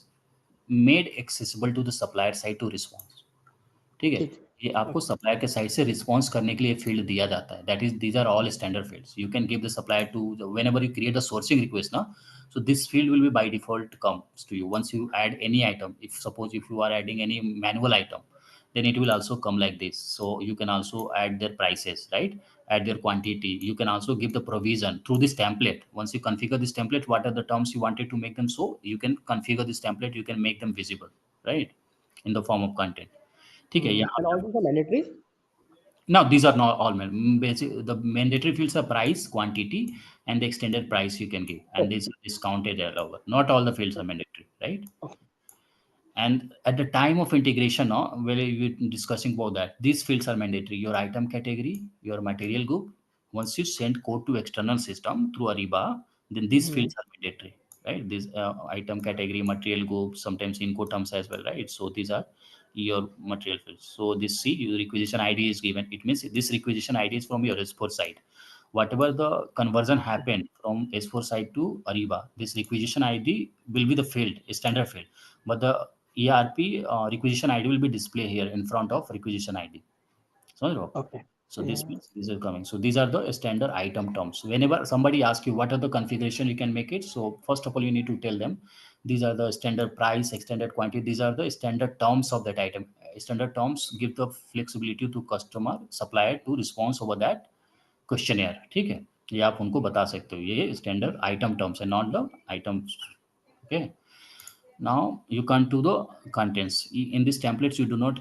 made accessible to the supplier side to respond। ठीक है? ठीक। ये आपको supplier के side से response करने के लिए फील्ड दिया जाता है। That is these are all standard fields. You can give the supplier to whenever you create the sourcing request ना, so this field will be by default comes to you once you add any item. If suppose if you are adding any manual item, then it will also come like this. So you can also add their prices, right? Add their quantity. You can also give the provision through this template. Once you configure this template, what are the terms you wanted to make them, so you can configure this template, you can make them visible, right, in the form of content. Okay, yeah. And all these are mandatory? Now these are not all basic. The mandatory fields are price, quantity, and the extended price you can give, and Oh, this is discounted all over. Not all the fields are mandatory, right? okay. And at the time of integration, now, where we're discussing about that, these fields are mandatory. Your item category, your material group. Once you send code to external system through Ariba, then these Hmm. fields are mandatory, right? This item category, material group, sometimes Incoterms as well, right? So these are your material fields. So this C, your requisition ID is given. It means this requisition ID is from your S4 side. Whatever the conversion happened from S4 side to Ariba, this requisition ID will be the field, a standard field. But the ERP requisition ID will be displayed here in front of requisition ID. So, Okay. so this Yeah. means these are coming. So these are the standard item terms. Whenever somebody asks you what are the configuration you can make it, so first of all you need to tell them these are the standard price, extended quantity. These are the standard terms of that item. Standard terms give the flexibility to customer supplier to response over that questionnaire, ठीक है? ये आप उनको बता सकते हो, ये standard item terms है, not the items. Okay, now you come to the contents. In these templates you do not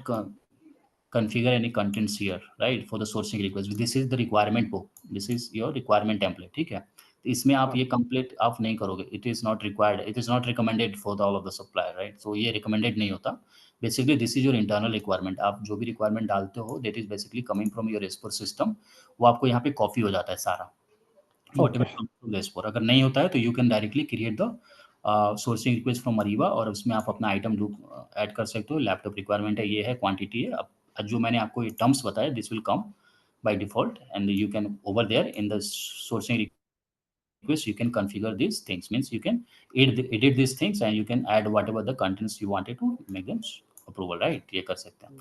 configure any contents here, right? For the sourcing request, this is the requirement book, this is your requirement template, ठीक है? तो इसमें आप ये complete आप नहीं करोगे, it is not required, it is not recommended for the all of the supplier, right? So ये रिकमेंडेड नहीं होता. Basically this is your internal requirement. आप जो भी रिक्वायरमेंट डालते हो that is basically coming from your S four system. वो आपको यहाँ पे कॉपी हो जाता है सारा, वट Okay. एवर एसपोर. अगर नहीं होता है तो you can directly create the sourcing request from Ariba, और उसमें आप अपना आइटम लूप ऐड कर सकते हो. लैपटॉप रिक्वायरमेंट है, ये है, क्वांटिटी है. अब जो मैंने आपको ये टर्म्स बताया this will come by default, and you can over there in the sourcing request you can configure these things. Means you can edit these things and you can add whatever the contents you wanted to make them approval, right? ये कर सकते हैं.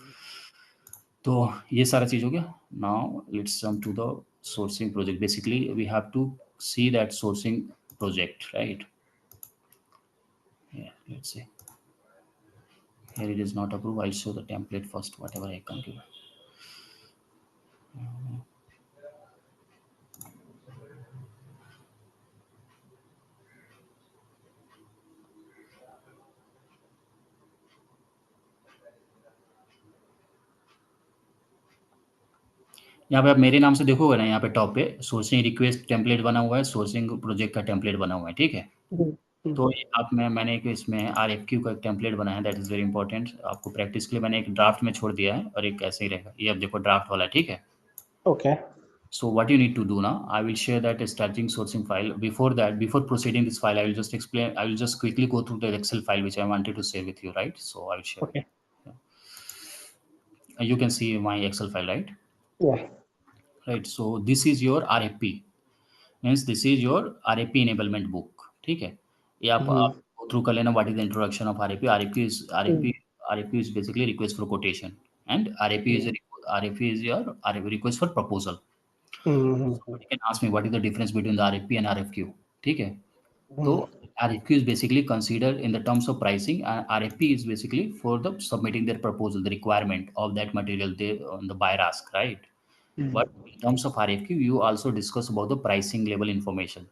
तो ये सारा चीज हो गया. Now let's jump to the sourcing project. Basically we have to see that sourcing project, right? Yeah, let's see. Here it is not approved. I'll show the template first, whatever I configure. यहाँ पे आप मेरे नाम से देखोगे ना, यहाँ पे टॉप पे सोर्सिंग रिक्वेस्ट टेम्पलेट बना हुआ है, सोर्सिंग प्रोजेक्ट का टेम्पलेट बना हुआ है, ठीक है? तो ये आप मैंने एक इसमें RFQ का टेम्पलेट बनाया है, दैट इज वेरी इंपॉर्टेंट. आपको प्रैक्टिस के लिए मैंने एक ड्राफ्ट में छोड़ दिया है और एक ऐसे ही रहेगा. ये अब देखो ड्राफ्ट वाला है, ठीक है? Okay. So what you need to do now, I will share that staging sourcing file. Before that, before proceeding this file, I will just explain, I will just quickly go through the Excel file which I wanted to share with you, right? So I will share. Okay. You can see my Excel file, right? Yeah. Right. So this is your RFP. Means this is your RFP enablement book. ठीक है? ये आप go through कर लेना. What is the introduction of RFP? RFP is basically request for quotation, and RFP is your RFP request for proposal. Somebody can ask me what is the difference between the RFP and RFQ. ठीक है? तो RFQ is basically considered in the terms of pricing, and RFP is basically for the submitting their proposal, the requirement of that material they the buyer ask, right? But in terms of RFQ, you also discuss about the pricing level information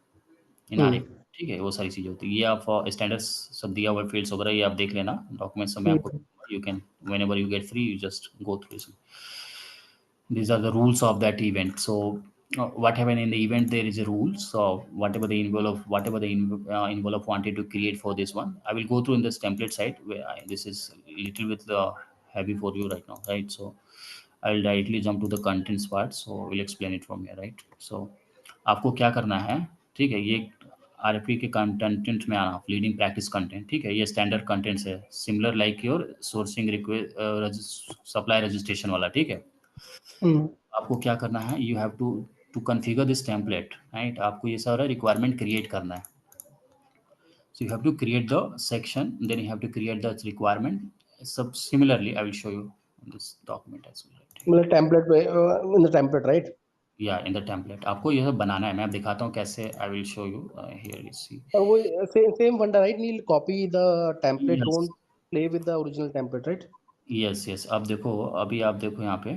in RFQ. ठीक है, वो सारी चीजें होती है. ये आप standard सब दिया हुआ फील्ड्स वगैरह ये आप देख लेना. डॉक्यूमेंट्स में आपको you can whenever you get free you just go through this. These are the rules of that event. So what happened in the event, there is a rule. So whatever the envelope wanted to create for this one, I will go through in this template site where this is little bit heavy for you right now, right? So I will directly jump to the contents part. So we'll explain it from here, right? So आपको क्या करना है, ठीक है? ये RFP के content में आना, लीडिंग प्रैक्टिस कंटेंट, ठीक है? ये स्टैंडर्ड कंटेंट्स है, similar like your sourcing request supply registration वाला, ठीक है? आपको क्या करना है, you have to configure this template, right? आपको ये सारा रिक्वायरमेंट क्रिएट करना है. So you have to create the section, then you have to create the requirement. Similarly, I will show you in this document as well. मतलब template in the template, right? Yeah, in the template. आपको ये सब बनाना है. मैं अब दिखाता हूँ कैसे. I will show you here. You see. वो same funda, right? Neil, copy the template. Yes. Don't play with the original template, right? Yes yes, अब देखो, अभी आप देखो यहाँ पे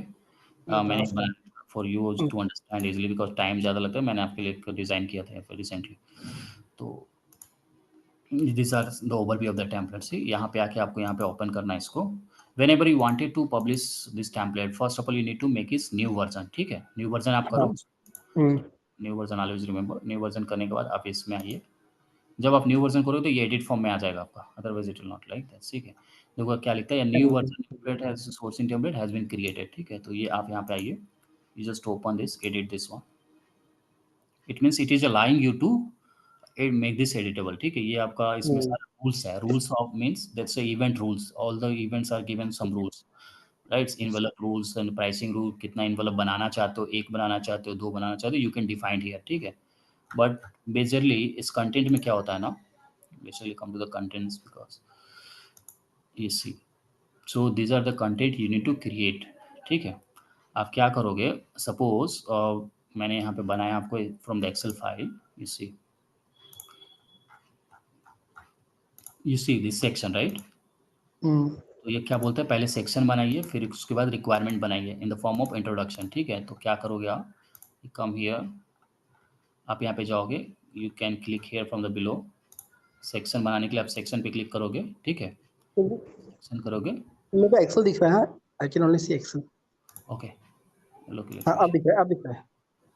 मैंने draft. For you to understand easily, because time ज़्यादा लगता है, मैंने आपके लिए एक डिज़ाइन किया था रिसेंटली। तो this are the overview of the template. से यहाँ पे आके आपको यहाँ पे ओपन करना है इसको। Whenever you wanted to publish this template, first of all you need to make इस न्यू वर्जन, ठीक है, न्यू वर्जन आप हाँ। करो। New version always remember, new version करने के बाद आप इसमें आइए। जब आप न्यू वर्जन करोगे तो ये एडिट फॉर्म में आ जाएगा आपका, otherwise it will not like that, ठीक है। देखो क्या लिखता है, new version template has sourcing template has been created, ठीक है। तो ये आप यहाँ पे आइए, you just open this, edit this one. It means it is allowing you to make this editable, ठीक है। ये आपका इसमें सारा रूल्स है, rules of means that's event rules, all the events are given some rules, right. Envelope rules and pricing rule, कितना envelope बनाना चाहते हो, एक बनाना चाहते हो, दो बनाना चाहते हो, यू कैन डिफाइन हियर, ठीक है। बट बेसिकली इस कंटेंट में क्या होता है ना, basically come to the contents, because you see, so these are the content you need to create, ठीक है। आप क्या करोगे, सपोज मैंने यहाँ पे बनाया आपको from the Excel file, you see this section, right. तो ये क्या बोलते हैं, पहले सेक्शन बनाइए, फिर उसके बाद रिक्वायरमेंट बनाइए इन द फॉर्म ऑफ इंट्रोडक्शन, ठीक है। तो क्या करोगे आप, कम हियर, आप यहाँ पे जाओगे, you can click here from the below. Section बनाने के लिए आप सेक्शन पे क्लिक करोगे, ठीक है, सेक्शन करोगे, मेरे को एक्सेल दिख रहा है, I can only see Excel. Okay, हाँ, अब लोकेशन, दिख रहा है, अब दिख रहा है।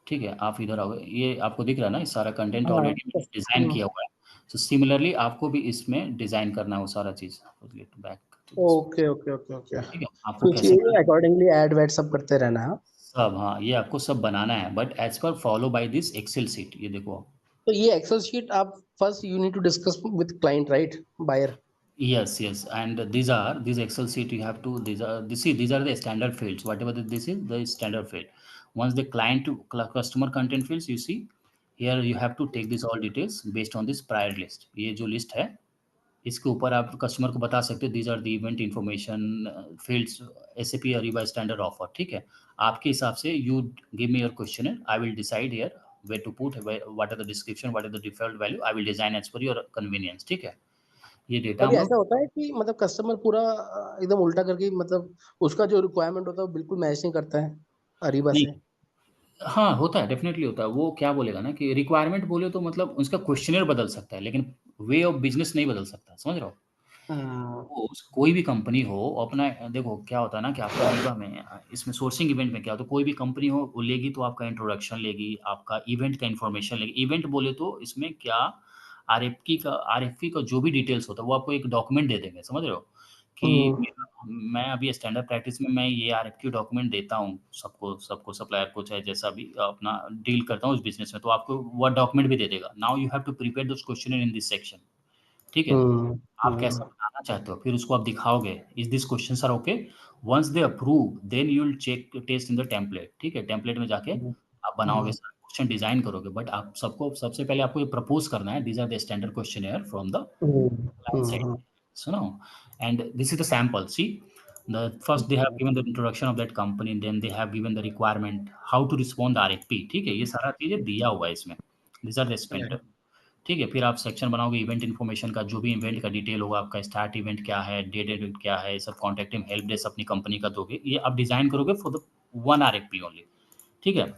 ठीक है। आप इधर आओगे, ये आपको दिख रहा है ना, ये सारा कंटेंट हाँ, ऑलरेडी डिजाइन किया हुआ है। तो सिमिलरली आपको भी इसमें डिजाइन करना है वो सारा चीज, back to this, okay okay okay okay. ठीक है। आपको तो कैसे उसी अकॉर्डिंगली ऐड वैड सब करते रहना है। सब, हाँ, ये आपको सब बनाना है, but as per follow by this Excel sheet, ये देखो। तो ये एक्सेल शीट आप first you need to discuss with client, right, buyer. Yes, yes, and these Excel sheet you have to, these are the standard fields. Whatever this is the standard field. Once the customer content fields, you see here you have to take this all details based on this prior list. ये जो list है इसके ऊपर आप customer को बता सकते हो, these are the event information fields, SAP Ariba standard offer, ठीक है। आपके हिसाब से you give me your question, I will decide here where to put, what are the description, what are the default value, I will design as per your convenience, ठीक है। ये data कभी हम ऐसा लोग, होता है कि मतलब कस्टमर पूरा एकदम उल्टा करके, मतलब उसका जो रिक्वायरमेंट होता है वो बिल्कुल मैच नहीं करता है अरीबा नहीं, से। हाँ, होता है, डेफिनेटली होता है। वो क्या बोलेगा ना कि रिक्वायरमेंट बोले तो मतलब उसका क्वेश्चनर बदल सकता है, लेकिन वे ऑफ बिजनेस नहीं बदल सकता, समझ रहे हो। हाँ। कोई भी कंपनी हो अपना, देखो क्या होता है ना कि आपका अरीबा में इसमें सोर्सिंग इवेंट में क्या होता है, कोई भी कंपनी हो वो लेगी तो आपका इंट्रोडक्शन लेगी, आपका इवेंट का इन्फॉर्मेशन लेगी। इवेंट बोले तो इसमें क्या, आरएफपी का जो भी डिटेल्स होता है वो आपको एक डॉक्यूमेंट दे देंगे, समझ रहे हो कि हम्म। मैं अभी स्टैंडर्ड प्रैक्टिस में मैं ये आरएफक्यू डॉक्यूमेंट देता हूँ सबको, सप्लायर को, चाहे जैसा भी अपना डील करता हूँ उस बिजनेस में, तो आपको वो डॉक्यूमेंट भी दे देगा। Now you have to prepare those question in this section, ठीक है। हम्म। आप कैसा बनाना चाहते हो फिर उसको आप दिखाओगे, is this questions are okay, once they approve then you will check test in the template, ठीक है। टेम्पलेट में जाके हम्म। आप बनाओगे, सारा क्वेश्चन डिजाइन करोगे, बट आप सबको सबसे पहले आपको ये प्रपोज करना है, these are the standard question from the client side. Hmm. So no, and this is the sample. See, the first they have given the introduction of that company, then they have given the requirement, how to respond the RFP, ठीक है। ये सारा चीजें दिया हुआ है इसमें, these are the sprinter, ठीक है। फिर आप सेक्शन बनाओगे इवेंट इन्फॉर्मेशन का, जो भी इवेंट का डिटेल होगा, आपका स्टार्ट इवेंट क्या है, डेट इवेंट क्या है, सब कॉन्टैक्ट हेल्प डेस्क अपनी कंपनी का दोगे, ये आप डिजाइन करोगे for the one RFP only, ठीक है।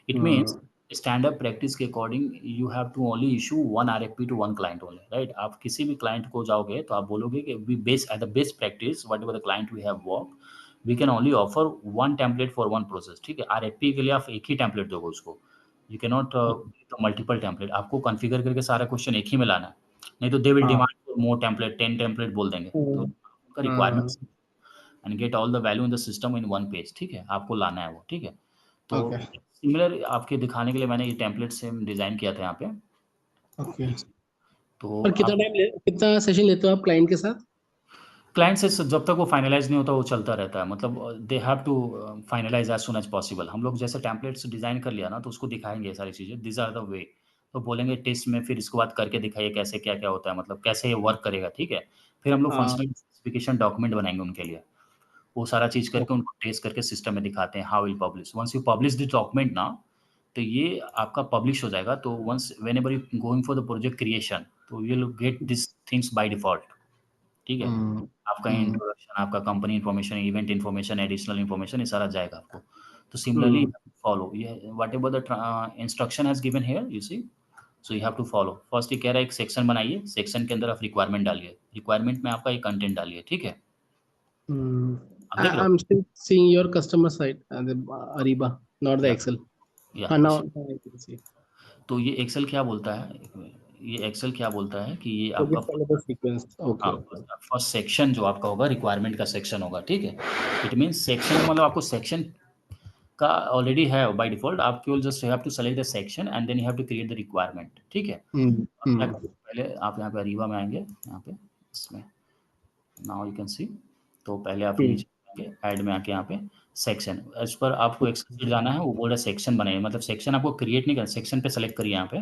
इट मीन्स स्टैंडर्ड प्रैक्टिस के according you have to only issue one RFP to one client only, right. आप किसी भी क्लाइंट को जाओगे तो आप बोलोगे कि we base at the best practice whatever the client we have work, we can only offer one template for one process, ठीक है। आरएफपी के लिए आप एक ही टेम्पलेट दोगे उसको, you can not multiple template, आपको कॉन्फ़िगर करके सारा क्वेश्चन एक ही में लाना है, नहीं तो दे विल हाँ। Demand for more template, 10 template बोल देंगे, तो उनका हम्म। Requirements and get all the value in the system in one page, ठीक है। आपको लाना है वो, ठीक है। तो ओके सिमिलर आपके दिखाने के लिए मैंने ये टेम्पलेट सेम डिज़ाइन किया था यहाँ पे, ओके। तो और कितना आप टाइम कितना सेशन लेते हो आप क्लाइंट के साथ? क्लाइंट से जब तक वो फाइनलाइज़ नहीं होता वो चलता रहता है, मतलब they have to finalise as soon as possible. हम लोग जैसे टेम्पलेट्स डिज़ाइन कर लिया ना तो उसको दिखाएँगे ये सारी चीज़ें, दीज़ आर द वे। तो बोलेंगे टेस्ट में फिर इसके बाद करके दिखाइए कैसे क्या-क्या होता है, मतलब कैसे ये वर्क करेगा, ठीक है। फिर हम लोग हाँ। फंक्शनल स्पेसिफिकेशन डॉक्यूमेंट बनाएँगे उनके लिए। वो सारा चीज़ करके उनको टेस्ट करके सिस्टम में दिखाते हैं, how will publish, once you publish this document ना, तो ये आपका पब्लिश हो जाएगा। तो once whenever you going for the project creation, तो you will get this things by default, ठीक है। आपका इंट्रोडक्शन, आपका company information, event information, additional information, ये सारा जाएगा आपको। तो सिमिलरली फॉलो ये whatever the instruction has given here, you see, so you have to follow. First ये कह रहा है एक सेक्शन बनाइए, सेक्शन के अंदर आप रिक्वायरमेंट डालिए, रिक्वायरमेंट में आपका एक कंटेंट डालिए, ठीक है। आप देख रहे हो? I'm still seeing your customer side, the Ariba, not the या Excel. या Now I can see. तो ये एक्सेल क्या बोलता है, ये एक्सेल क्या बोलता है कि ये Okay, आपका follow the sequence. हाँ, Okay, okay. फर्स्ट सेक्शन जो आपका होगा रिक्वायरमेंट का सेक्शन होगा, ठीक है। इट मीन्स सेक्शन मतलब आपको सेक्शन का ऑलरेडी है बाय डिफॉल्ट, आप केवल just have to select the section and then you have to create the requirement, ठीक है। Hmm. अब क्या Hmm. करें, पहले आप यहाँ पे अरीबा में आएंगे, यहाँ पे इसमें नाउ यू कैन सी। तो पहले आप Hmm. नीचे आएंगे, ऐड में आके यहाँ पे सेक्शन, इस पर आपको एक्सेल शीट जाना है, वो बोल रहा है सेक्शन बनाइए, मतलब सेक्शन आपको क्रिएट नहीं करना, सेक्शन पे सेलेक्ट करिए यहाँ पे,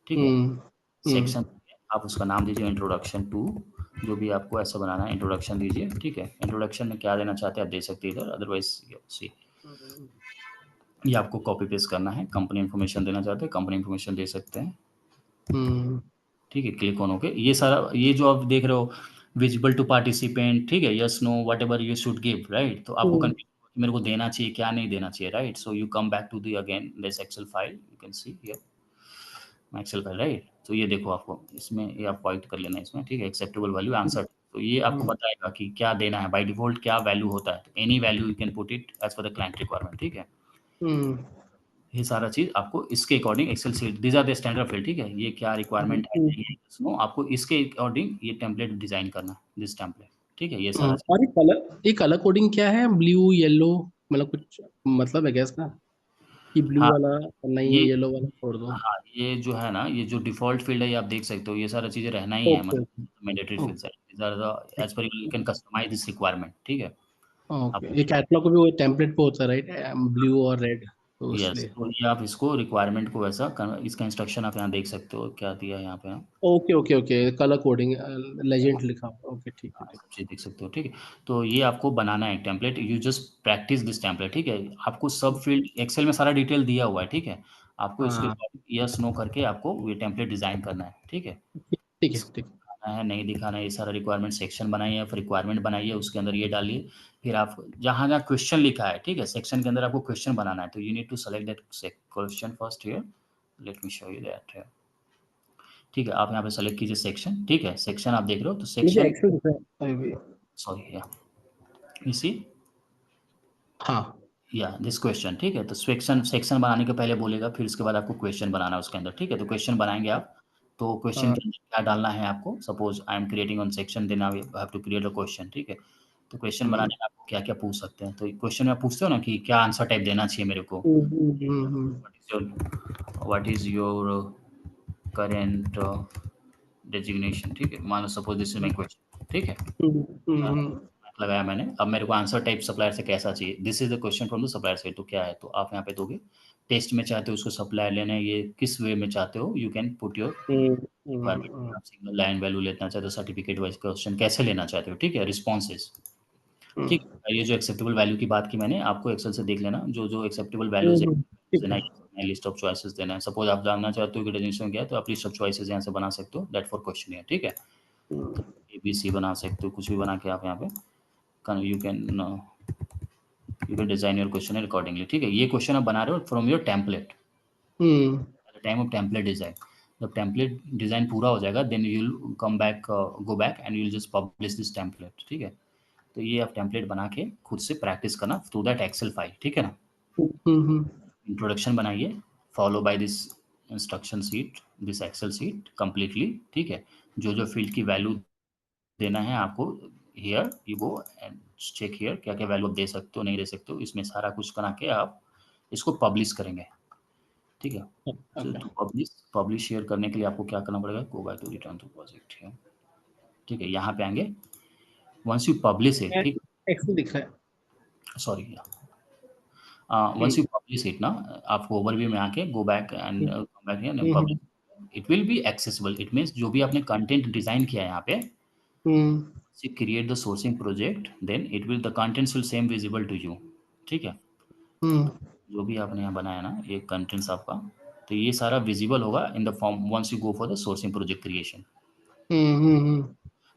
ठीक है। Hmm. Hmm. सेक्शन आप उसका नाम दीजिए इंट्रोडक्शन टू, जो भी आपको ऐसा बनाना है इंट्रोडक्शन दीजिए, ठीक है। इंट्रोडक्शन में क्या देना चाहते हैं आप दे सकते हैं इधर, अदरवाइज सी ये आपको कॉपी पेस्ट करना है। कंपनी इन्फॉर्मेशन देना चाहते हैं, कंपनी इन्फॉर्मेशन दे सकते हैं, Hmm. ठीक है। क्लिक ऑन होके ये सारा, ये जो आप देख रहे हो विजिबल टू पार्टिसिपेंट, ठीक है, yes know what ever you should give, right. तो आपको Hmm. कंफ्यूज मेरे को देना चाहिए क्या नहीं देना चाहिए, right. So you come back to the again this Excel file, you can see here Excel file, right. तो ये देखो आपको इसमें ये आप पॉइंट कर लेना इसमें, ठीक है। एक्सेप्टेबल वैल्यू आंसर, तो ये आपको बताएगा कि क्या देना है, बाय डिफॉल्ट क्या वैल्यू होता है। तो any value you can put it as per the client requirement, ठीक है। Hmm. ये सारा चीज आपको इसके according Excel sheet, these are the standard field, ठीक है। ये क्या रिक्वायरमेंट है Hmm. ये सुनो, आपको इसके अकॉर्डिंग ये टेम्पलेट डिजाइन करना है, दिस टेम्पलेट, ठीक है। ये सारा चीज और एक कलर कोडिंग क्या है, ब्लू येलो, मतलब कुछ मतलब है क्या इसका, कि ब्लू हाँ वाला नहीं है, ये येलो वाला छोड़ दो? हाँ ये जो है ना, ये जो डिफॉल्ट फील्ड है ये आप देख सकते हो, ये सारा चीजें रहना ही है, ओके, मतलब मैंडेटरी फील्ड्स है, these are the okay, as per you can customize this requirement, ठीक है। ओके। आप ये कैटलॉग भी वो टेम्पलेट पे होता है, राइट? ब्लू और रेड, तो यस, इसलिए। तो ये आप इसको रिक्वायरमेंट को वैसा इसका इंस्ट्रक्शन आप यहाँ देख सकते हो क्या दिया है यहाँ पे, आप okay, okay, okay, colour coding legend लिखा हुआ, ओके, ठीक है, हाँ, ठीक। सब चीज़ देख सकते हो, ठीक है। तो ये आपको बनाना है template, you just practice this template, ठीक है। आपको सब फील्ड एक्सेल में सारा डिटेल दिया हुआ है, ठीक है। आपको इसके हाँ, यस नो करके आपको ये टेम्पलेट डिजाइन करना है, ठीक है। ठीक है, इसको ठीक। दिखाना है नहीं दिखाना है, ये सारा रिक्वायरमेंट सेक्शन बनाइए, फिर रिक्वायरमेंट बनाइए, उसके अंदर ये डालिए। फिर आप जहाँ जहाँ क्वेश्चन लिखा है, ठीक है, सेक्शन के अंदर आपको क्वेश्चन बनाना है, तो you need to select that question first here, let me show you that, ठीक है। आप यहाँ पे सेलेक्ट कीजिए सेक्शन, ठीक है। सेक्शन आप देख रहे हो, तो मुझे सेक्शन एक्सेल दिख रहा है अभी। सॉरी या इसी हाँ। या दिस क्वेश्चन, ठीक है। तो सेक्शन सेक्शन बनाने के पहले बोलेगा, फिर उसके बाद आपको क्वेश्चन बनाना है उसके अंदर, ठीक है। तो क्वेश्चन बनाएंगे आप, तो क्वेश्चन हाँ। के अंदर क्या डालना है आपको, suppose I am creating on section, then I have to create a question, ठीक है। तो क्वेश्चन हम्म, बनाने में आपको क्या क्या पूछ सकते हैं, तो क्वेश्चन में पूछते हो ना कि क्या आंसर टाइप देना चाहिए मेरे को, what is your current designation, ठीक है। मान लो suppose this is my question, ठीक है। हम्म, लगाया मैंने, अब मेरे को आंसर टाइप सप्लायर से कैसा चाहिए, this is the question from the supplier side, तो क्या है, तो आप यहाँ पे दोगे टेस्ट में चाहते हो उसको सप्लायर लेना है, ये किस वे में चाहते हो, you can put your requirement, आप सिंगल लाइन वैल्यू लेना चाहते हो, सर्टिफिकेट वाइज क्वेश्चन कैसे लेना चाहते हो, ठीक है, रिस्पॉन्सेज, ठीक है। ये जो एक्सेप्टेबल वैल्यू की बात की मैंने, आपको एक्सेल से देख लेना जो जो एक्सेप्टेबल वैल्यूज ठीक देना है। है, लिस्ट ऑफ चॉइसेस देना है। सपोज आप जानना चाहते हो कि डेजिग्नेशन क्या है, तो आप लिस्ट ऑफ चॉइसेस यहाँ से बना सकते हो, दैट फॉर क्वेश्चन है, ठीक है। तो ABC बना सकते हो, कुछ भी बना के आप यहाँ पे you can design your question accordingly, ठीक है। ये क्वेश्चन आप बना रहे हो from your template, hmm, at the time of template design. जब टेम्पलेट डिजाइन पूरा हो जाएगा, then you will come back, go back and you will just publish this template, ठीक है। तो ये आप टेम्पलेट बना के खुद से प्रैक्टिस करना थ्रू दैट एक्सेल फाइल, ठीक है ना। इंट्रोडक्शन बनाइए, follow by this instruction sheet, this Excel sheet completely, ठीक है। जो जो फील्ड की वैल्यू देना है आपको, here you go and check here क्या क्या वैल्यू आप दे सकते हो नहीं दे सकते हो, इसमें सारा कुछ बना के आप इसको पब्लिश करेंगे, ठीक है। ओके। तो पब्लिश पब्लिश शेयर करने के लिए आपको क्या करना पड़ेगा, go back to return to project है, ठीक है। यहाँ पे आएंगे, वंस यू पब्लिश इट, ठीक, एक्सेल दिख रहा है। Sorry, once you publish it ना, आपको ओवरव्यू में आके go back and come back here hmm, publish, it will be accessible, it means जो भी आपने कंटेंट डिजाइन किया है यहाँ पे, हम्म, you create the sourcing project, then it will, the contents will same visible to you, ठीक है। हम्म, जो भी आपने यहाँ बनाया ना ये कंटेंट्स आपका, तो ये सारा विजिबल होगा in the form once you go for the sourcing project creation. हम्म,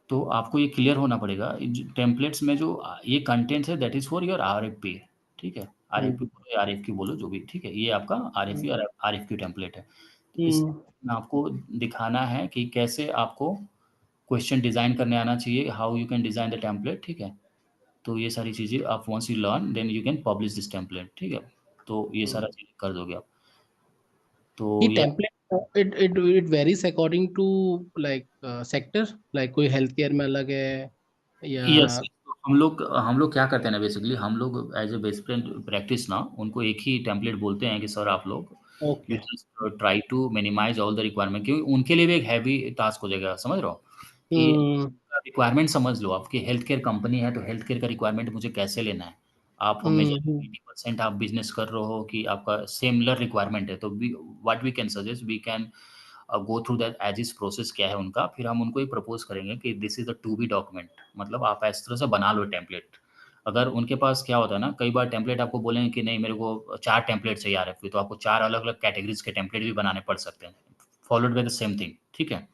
तो आपको ये क्लियर होना पड़ेगा टेम्पलेट्स में जो ये कंटेंट्स है that is for your RFP, ठीक है। RFP बोलो या RFQ बोलो जो भी, ठीक है, ये आपका RFP और RFQ टेम्पलेट है। तो इस में आपको दिखाना है कि कैसे आपको क्वेश्चन डिजाइन करने आना चाहिए, how you can design the template, ठीक है। तो ये सारी चीजें आप once you learn then you can publish this template, ठीक है। तो ये सारा चीज कर दोगे आप। ये तो या template it varies according to like sector, like कोई हेल्थ केयर में अलग है या यस, हम लोग क्या करते हैं ना, बेसिकली हम लोग एज ए बेस्ट प्रैक्टिस ना उनको एक ही टेम्पलेट बोलते हैं कि सर आप लोग you okay. Just try to minimize all the requirement, क्योंकि उनके लिए भी एक हैवी टास्क हो जाएगा, समझ रहे हो कि हम्म रिक्वायरमेंट समझ लो। आपकी हेल्थ केयर कंपनी है तो हेल्थ केयर का रिक्वायरमेंट मुझे कैसे लेना है। आप हम्म। मेजर 80% आप बिजनेस कर रहे हो कि आपका सिमिलर रिक्वायरमेंट है, तो what we can suggest, we can go through that as is process क्या है उनका, फिर हम उनको एक प्रपोज करेंगे कि this is the to be document, मतलब आप इस तरह से बना लो टेम्पलेट। अगर उनके पास क्या होता है ना, कई बार टेम्पलेट आपको बोलेंगे कि नहीं मेरे को 4 टेम्पलेट चाहिए RFP, तो आपको 4 अलग अलग कैटेगरीज के टेम्पलेट भी बनाने पड़ सकते हैं, followed by the same thing, ठीक है।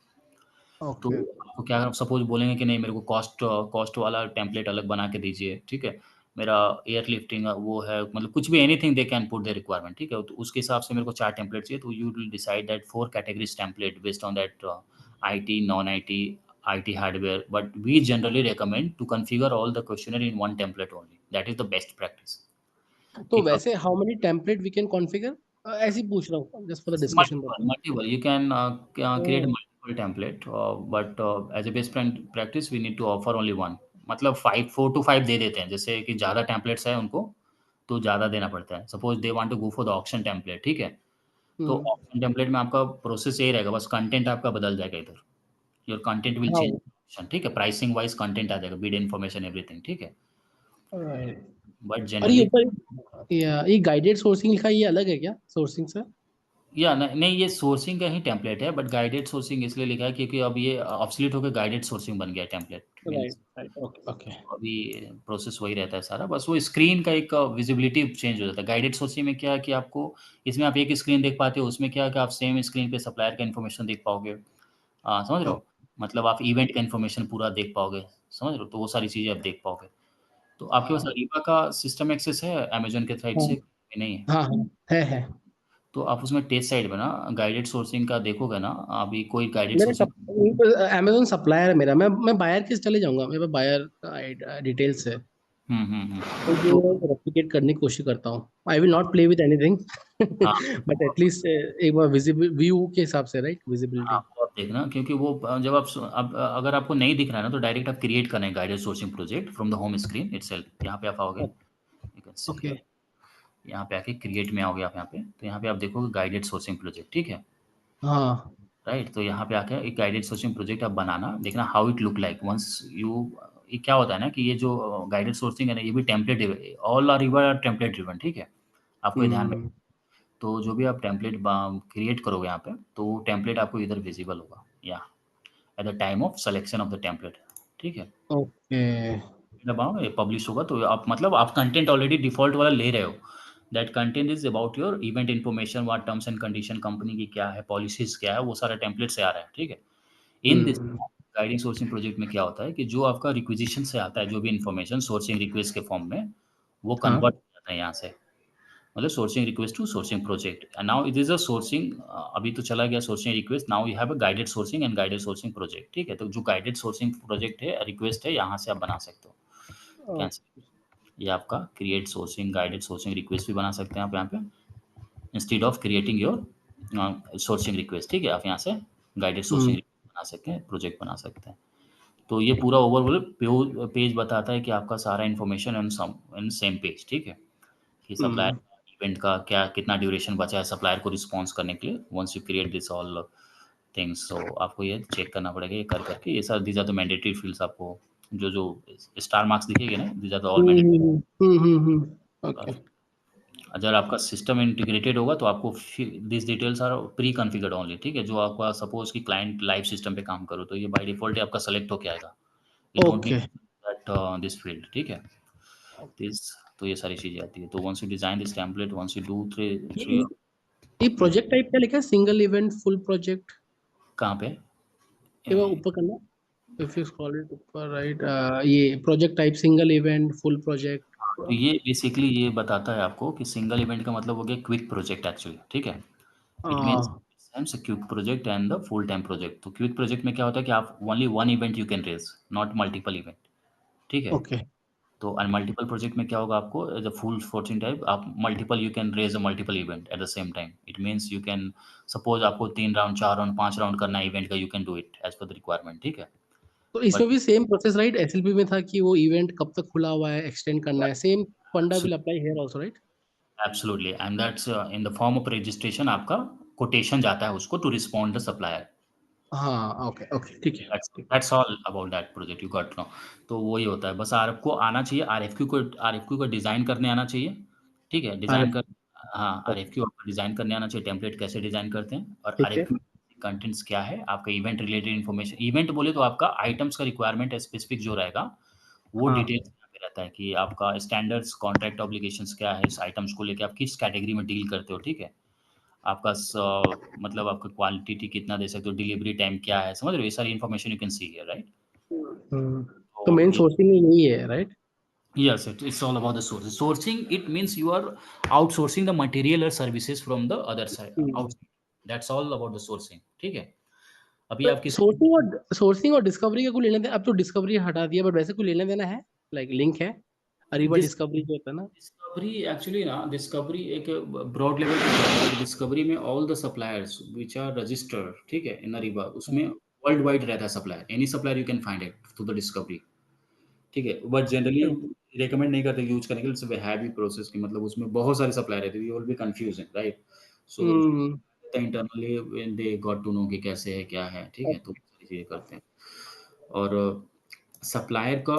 तो ओके। आपको क्या सपोज बोलेंगे कि नहीं मेरे को कॉस्ट कॉस्ट वाला टेम्पलेट अलग बना के दीजिए, ठीक है। मेरा एयर लिफ्टिंग वो है, मतलब कुछ भी anything they can put the requirement, ठीक है। तो उसके हिसाब से मेरे को 4 टेम्पलेट चाहिए, तो you will decide that 4 categories template based on that IT, non IT, IT hardware, but we generally recommend to configure all the questionnaire in one template only, that is the best practice. तो वैसे how many template we can configure, ऐसे ही पूछ रहा हूँ just for the discussion purpose. Multiple. You can create multiple template, but as a best practice, we need to offer only one. मतलब 4 to 5 दे देते हैं, जैसे कि ज़्यादा टेम्पलेट्स है उनको तो ज़्यादा देना पड़ता है। Suppose they want to go for the auction template, ठीक है। तो हम्म। ऑक्शन टेम्पलेट में आपका प्रोसेस यही रहेगा, बस कंटेंट आपका बदल जाएगा इधर। योर कंटेंट विल हाँ। चेंज ऑप्शन, ठीक है। प्राइसिंग वाइज कंटेंट आ जाएगा, बिड इन्फॉर्मेशन एवरीथिंग, ठीक है। राइट। बट और ये जनरली ऊपर ये गाइडेड सोर्सिंग लिखा है, ये अलग है क्या सोर्सिंग से? या नहीं, ये सोर्सिंग का ही टेम्पलेट है, बट गाइडेड सोर्सिंग इसलिए लिखा है क्योंकि अब ये ऑब्सोलीट होकर गाइडेड सोर्सिंग बन गया template right means. Right. Okay okay. अभी प्रोसेस वही रहता है सारा, बस वो स्क्रीन का एक विजिबिलिटी चेंज हो जाता है। गाइडेड सोर्सिंग में क्या है कि आपको इसमें आप एक स्क्रीन देख पाते हो, उसमें क्या है कि आप सेम स्क्रीन पे सप्लायर का इन्फॉर्मेशन देख पाओगे। समझ रहे हो, मतलब आप इवेंट का इन्फॉर्मेशन पूरा देख पाओगे, समझ रहे हो, तो वो सारी चीज़ें आप देख पाओगे। तो आपके पास अरीबा का सिस्टम एक्सेस है अमेजोन के साइड हाँ से कि नहीं है? हाँ हाँ, है। तो आप उसमें टेस्ट साइड में ना गाइडेड सोर्सिंग का देखोगे ना, अभी कोई गाइडेड मेरे सोर्सिंग। अमेजोन सप्लायर है मेरा, मैं बायर के चले जाऊंगा, मेरे पास बायर डिटेल्स है। तो तो ये रेप्लिकेट करने की कोशिश करता हूँ। I will not play with anything हाँ बट एटलीस्ट एक बार विजिबल व्यू के हिसाब से, राइट, हाँ, विजिबिलिटी। वो आप देखना, क्योंकि वो जब आप अब अगर आपको नहीं दिख रहा है ना, तो डायरेक्ट आप क्रिएट करना है guided sourcing project from the home screen itself. यहाँ पे आप आओगे, you can C okay. Here, यहाँ पे आके क्रिएट में आओगे आप यहाँ पे, तो यहाँ पे आप देखोगे गाइडेड सोर्सिंग प्रोजेक्ट, ठीक है। हाँ। राइट, तो यहाँ पे आके एक गाइडेड सोर्सिंग प्रोजेक्ट आप बनाना, देखना how it look like once you. ये क्या होता है ना कि ये जो गाइडेड सोर्सिंग है ना, ये भी template, all are river template driven, ठीक है। आपको ये ध्यान में, हम्म तो जो भी आप टेम्पलेट क्रिएट करोगे यहाँ पे, तो टेम्पलेट आपको इधर विजिबल होगा या eight the time of selection of the template, ठीक है। ओके। दबाओ, ये पब्लिश होगा, तो आप मतलब आप कंटेंट ऑलरेडी डिफॉल्ट वाला ले रहे हो। That content is about your event information, what terms and condition company की क्या है, पॉलिसीज क्या है, वो सारा टेम्पलेट से आ रहा है, ठीक है। In this hmm. Guiding sourcing project में क्या होता है कि जो आपका रिक्विजिशन से आता है, जो भी इन्फॉर्मेशन सोर्सिंग रिक्वेस्ट के फॉर्म में, वो कन्वर्ट हाँ। हो जाता है यहाँ से, मतलब sourcing request to sourcing project, and now it is a sourcing. अभी तो चला गया sourcing request, now you have a guided sourcing and guided sourcing project, ठीक है। तो जो गाइडेड सोर्सिंग प्रोजेक्ट है, रिक्वेस्ट है, यहाँ से आप बना सकते हो कैंसिल। ये आपका create sourcing guided sourcing request भी बना सकते हैं आप यहाँ पे, instead of creating your sourcing request, ठीक है। आप यहाँ से गाइडेड सोर्सिंग हम्म बना सकते हैं, प्रोजेक्ट बना सकते हैं। तो ये पूरा ओवरऑल पेज बताता है कि आपका सारा इन्फॉर्मेशन इन सेम पेज, ठीक है। कि सप्लायर हम्म इवेंट का क्या कितना ड्यूरेशन बचा है सप्लायर को रिस्पॉन्स करने के लिए, once you create this all things. So आपको ये चेक करना पड़ेगा, ये कर करके ये सारे these are the mandatory fields. आपको जो जो स्टार मार्क्स दिखेगे ना, these are the all okay. Mandatory. अगर आपका सिस्टम इंटीग्रेटेड होगा तो आपको this details are pre configured only, ठीक है। जो आपका सपोज कि क्लाइंट लाइव सिस्टम पे काम करो, तो ये बाय डिफॉल्ट आपका सेलेक्ट होके आएगा, you don't need okay. That this field, ठीक है। दिस, तो ये सारी चीज़ें आती है। तो once you design this template, once you do three three ये ये प्रोजेक्ट टाइप क्या लिखा है, सिंगल इवेंट फुल प्रोजेक्ट? कहाँ पे ये वो ऊपर करना। If you scroll it ऊपर राइट, ये project type single event, full project. तो ये बेसिकली ये बताता है आपको कि सिंगल इवेंट का मतलब हो गया क्विक प्रोजेक्ट एक्चुअली, ठीक है। It means quick project and the full time project. तो क्विक प्रोजेक्ट में क्या होता है कि आप only one event you can raise, not multiple event, ठीक है। ओके. तो मल्टीपल प्रोजेक्ट में क्या होगा आपको, एज अ फुल 14 टाइप आप multiple you can raise a multiple event at the same time. It means you can suppose आपको 3 round 4 round 5 round करना है इवेंट का, you can do it as per the requirement, ठीक है। तो but इसमें भी सेम प्रोसेस राइट, एसएलपी में था कि वो इवेंट कब तक खुला हुआ है, एक्सटेंड करना है, same funda will apply here also right. Absolutely, and that's in the form of registration आपका कोटेशन जाता है उसको टू रिस्पॉन्ड द सप्लायर। हाँ ओके ओके ठीक है. That's all about that project, you got no. तो वही होता है, बस आपको आना चाहिए आरएफक्यू को डिजाइन करने आना चाहिए, ठीक है। अरे डिजाइन कर, हाँ, आरएफक्यू आपको डिजाइन करने आना चाहिए, टेम्पलेट कैसे डिजाइन करते हैं, और ठीक है. आरएफक्यू कंटेंट्स क्या है, आपका इवेंट रिलेटेड इन्फॉर्मेशन। इवेंट बोले तो आपका आइटम्स का रिक्वायरमेंट स्पेसिफिक जो रहेगा वो हाँ. डिटेल्स यहाँ पे रहता है कि आपका स्टैंडर्ड्स कॉन्ट्रैक्ट ऑब्लिगेशंस क्या है, इस आइटम्स को लेके आप किस कैटेगरी में डील करते हो, ठीक है। आपका मतलब आपका क्वालिटी कितना दे सकते हो, डिलीवरी टाइम क्या है, समझ रहे हो, ये सारी information you can see here, right. तो तो मेन सोर्सिंग में यही है right. yes, it's all about the sourcing. Sourcing, it means you are outsourcing the material or services from the other side outside. That's all about the sourcing, ठीक है। अभी आप किसी सोर्सिंग और डिस्कवरी का कोई लेना देना, अब तो डिस्कवरी हटा दिया, बट वैसे कोई लेना देना है, लाइक लिंक है, अरीबा डिस्कवरी जो होता है ना. डिस्कवरी एक्चुअली ना, डिस्कवरी एक ब्रॉड लेवल पे, डिस्कवरी में all the suppliers which are registered, ठीक है, इन अरीबा, उसमें वर्ल्ड वाइड रहता है supplier, any supplier you can find it through the discovery, ठीक है। बट जनरली रिकमेंड नहीं करते यूज करने के लिए, इट्स अ हैवी प्रोसेस की, मतलब उसमें बहुत सारे सप्लायर रहते हैं, you will be confusing, right. So hmm. Internally when they got to know कि कैसे है क्या है, ठीक है, तो सारी चीजें करते हैं। और सप्लायर का,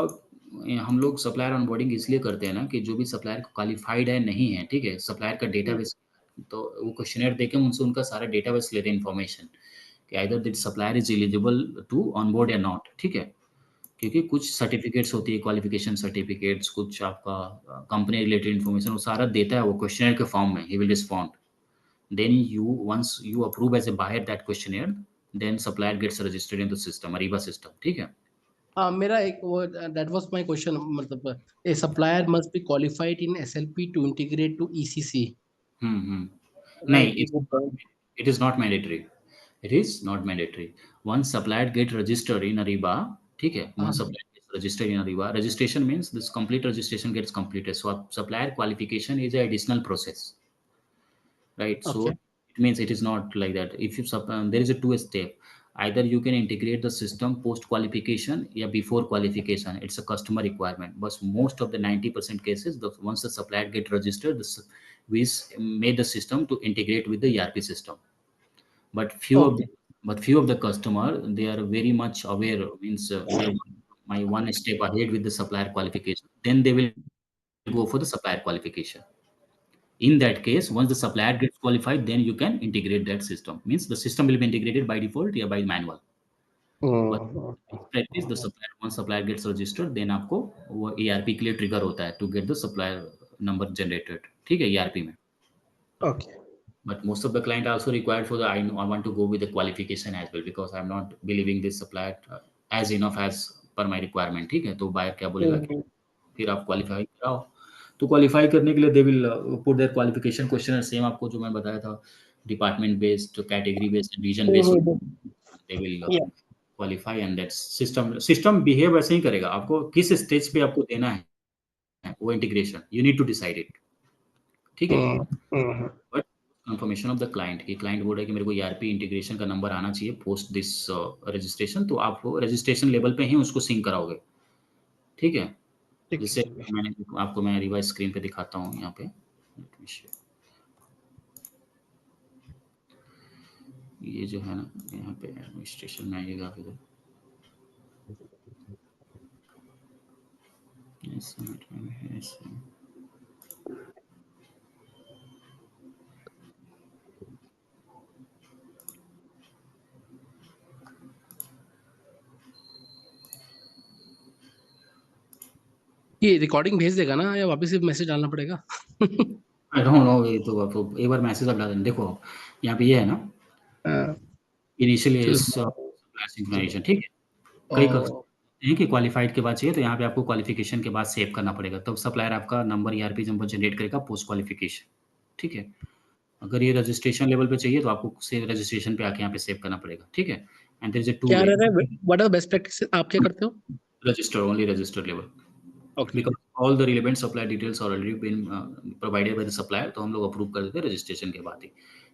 हम लोग सप्लायर ऑनबोर्डिंग इसलिए करते हैं ना कि जो भी सप्लायर क्वालिफाइड है नहीं है, ठीक है, सप्लायर का डेटाबेस, तो वो क्वेश्चनर देके उनसे उनका सारा डेटाबेस लेते हैं इन्फॉर्मेशन कि either that supplier is eligible to onboard या नॉट, ठीक है। क्योंकि कुछ सर्टिफिकेट्स होती है, क्वालिफिकेशन सर्टिफिकेट्स, कुछ आपका कंपनी रिलेटेड इन्फॉर्मेशन, वो सारा देता है वो क्वेश्चनर के फॉर्म में, he will respond. Then you once you approve as a buyer that questionnaire, then supplier gets registered in the system, Ariba system, ठीक है। हाँ, मेरा एक वो, दैट वाज माय क्वेश्चन, मतलब a supplier must be qualified in SLP to integrate to ECC नहीं, right. कि वो it is not mandatory. It is not mandatory. Once supplier get registered in Ariba, ठीक है, हाँ. once supplier gets registered in Ariba, registration means this complete registration gets completed. So supplier qualification is an additional process, right? So okay. it means it is not like that. If you there is a two step. Either you can integrate the system post qualification or before qualification. It's a customer requirement. But most of the 90% cases, once the supplier get registered, we made the system to integrate with the ERP system. But okay. few of the customer, they are very much aware, means they want my one step ahead with the supplier qualification, then they will go for the supplier qualification. In that case, once the supplier gets qualified, then you can integrate that system, means the system will be integrated by default या by manual. But practice the supplier, once supplier gets registered, then आपको वो ERP के लिए trigger होता है to get the supplier number generated, ठीक है, ERP में। Okay. But most of the client are also required for the, I want to go with the qualification as well, because I'm not believing this supplier as enough as per my requirement, ठीक है। तो buyer क्या बोलेगा कि फिर आप qualify कराओ। तो क्वालिफाई करने के लिए they will put their qualification questionnaire, same आपको जो मैं बताया था, department based, category based, region based, they will qualify, and that system behave वैसे ही करेगा। आपको किस स्टेज पे आपको देना है वो integration, you need to decide it, ठीक है। But confirmation of the client, कि क्लाइंट बोल रहा है कि मेरे को ईआरपी इंटीग्रेशन का नंबर आना चाहिए पोस्ट दिस रजिस्ट्रेशन, तो आप रजिस्ट्रेशन लेवल पे ही उसको सिंक कराओगे, ठीक है। जैसे मैंने आपको, मैं रिवाइज स्क्रीन पे दिखाता हूँ यहाँ पे, ये जो है ना, यहाँ पे एडमिनिस्ट्रेशन में आइएगा आप इधर, ये रिकॉर्डिंग भेज देगा ना, या वापस से मैसेज डालना पड़ेगा? आई डोंट नो, ये तो आपको एक बार मैसेज आप डाल देना। देखो आप यहाँ पे ये है ना, इनिशियली सिंक्रोनाइजेशन, ठीक है। कई हैं कि क्वालिफाइड के बाद चाहिए, तो यहाँ पे आपको क्वालिफिकेशन के बाद सेव करना पड़ेगा, तब सप्लायर आपका नंबर ईआरपी नंबर जनरेट करेगा पोस्ट क्वालिफिकेशन। ठीक है, अगर ये रजिस्ट्रेशन लेवल पे चाहिए तो आपको से रजिस्ट्रेशन पे आके यहाँ पे सेव करना पड़ेगा। ठीक है, and there is a two क्या वे रहता है, व्हाट आर बेस्ट प्रैक्टिस, आप क्या करते हो? Register, only register level, okay. Because all the relevant supply details already been provided by the supplier, तो हम लोग अप्रूव कर देते हैं रजिस्ट्रेशन के बाद ही।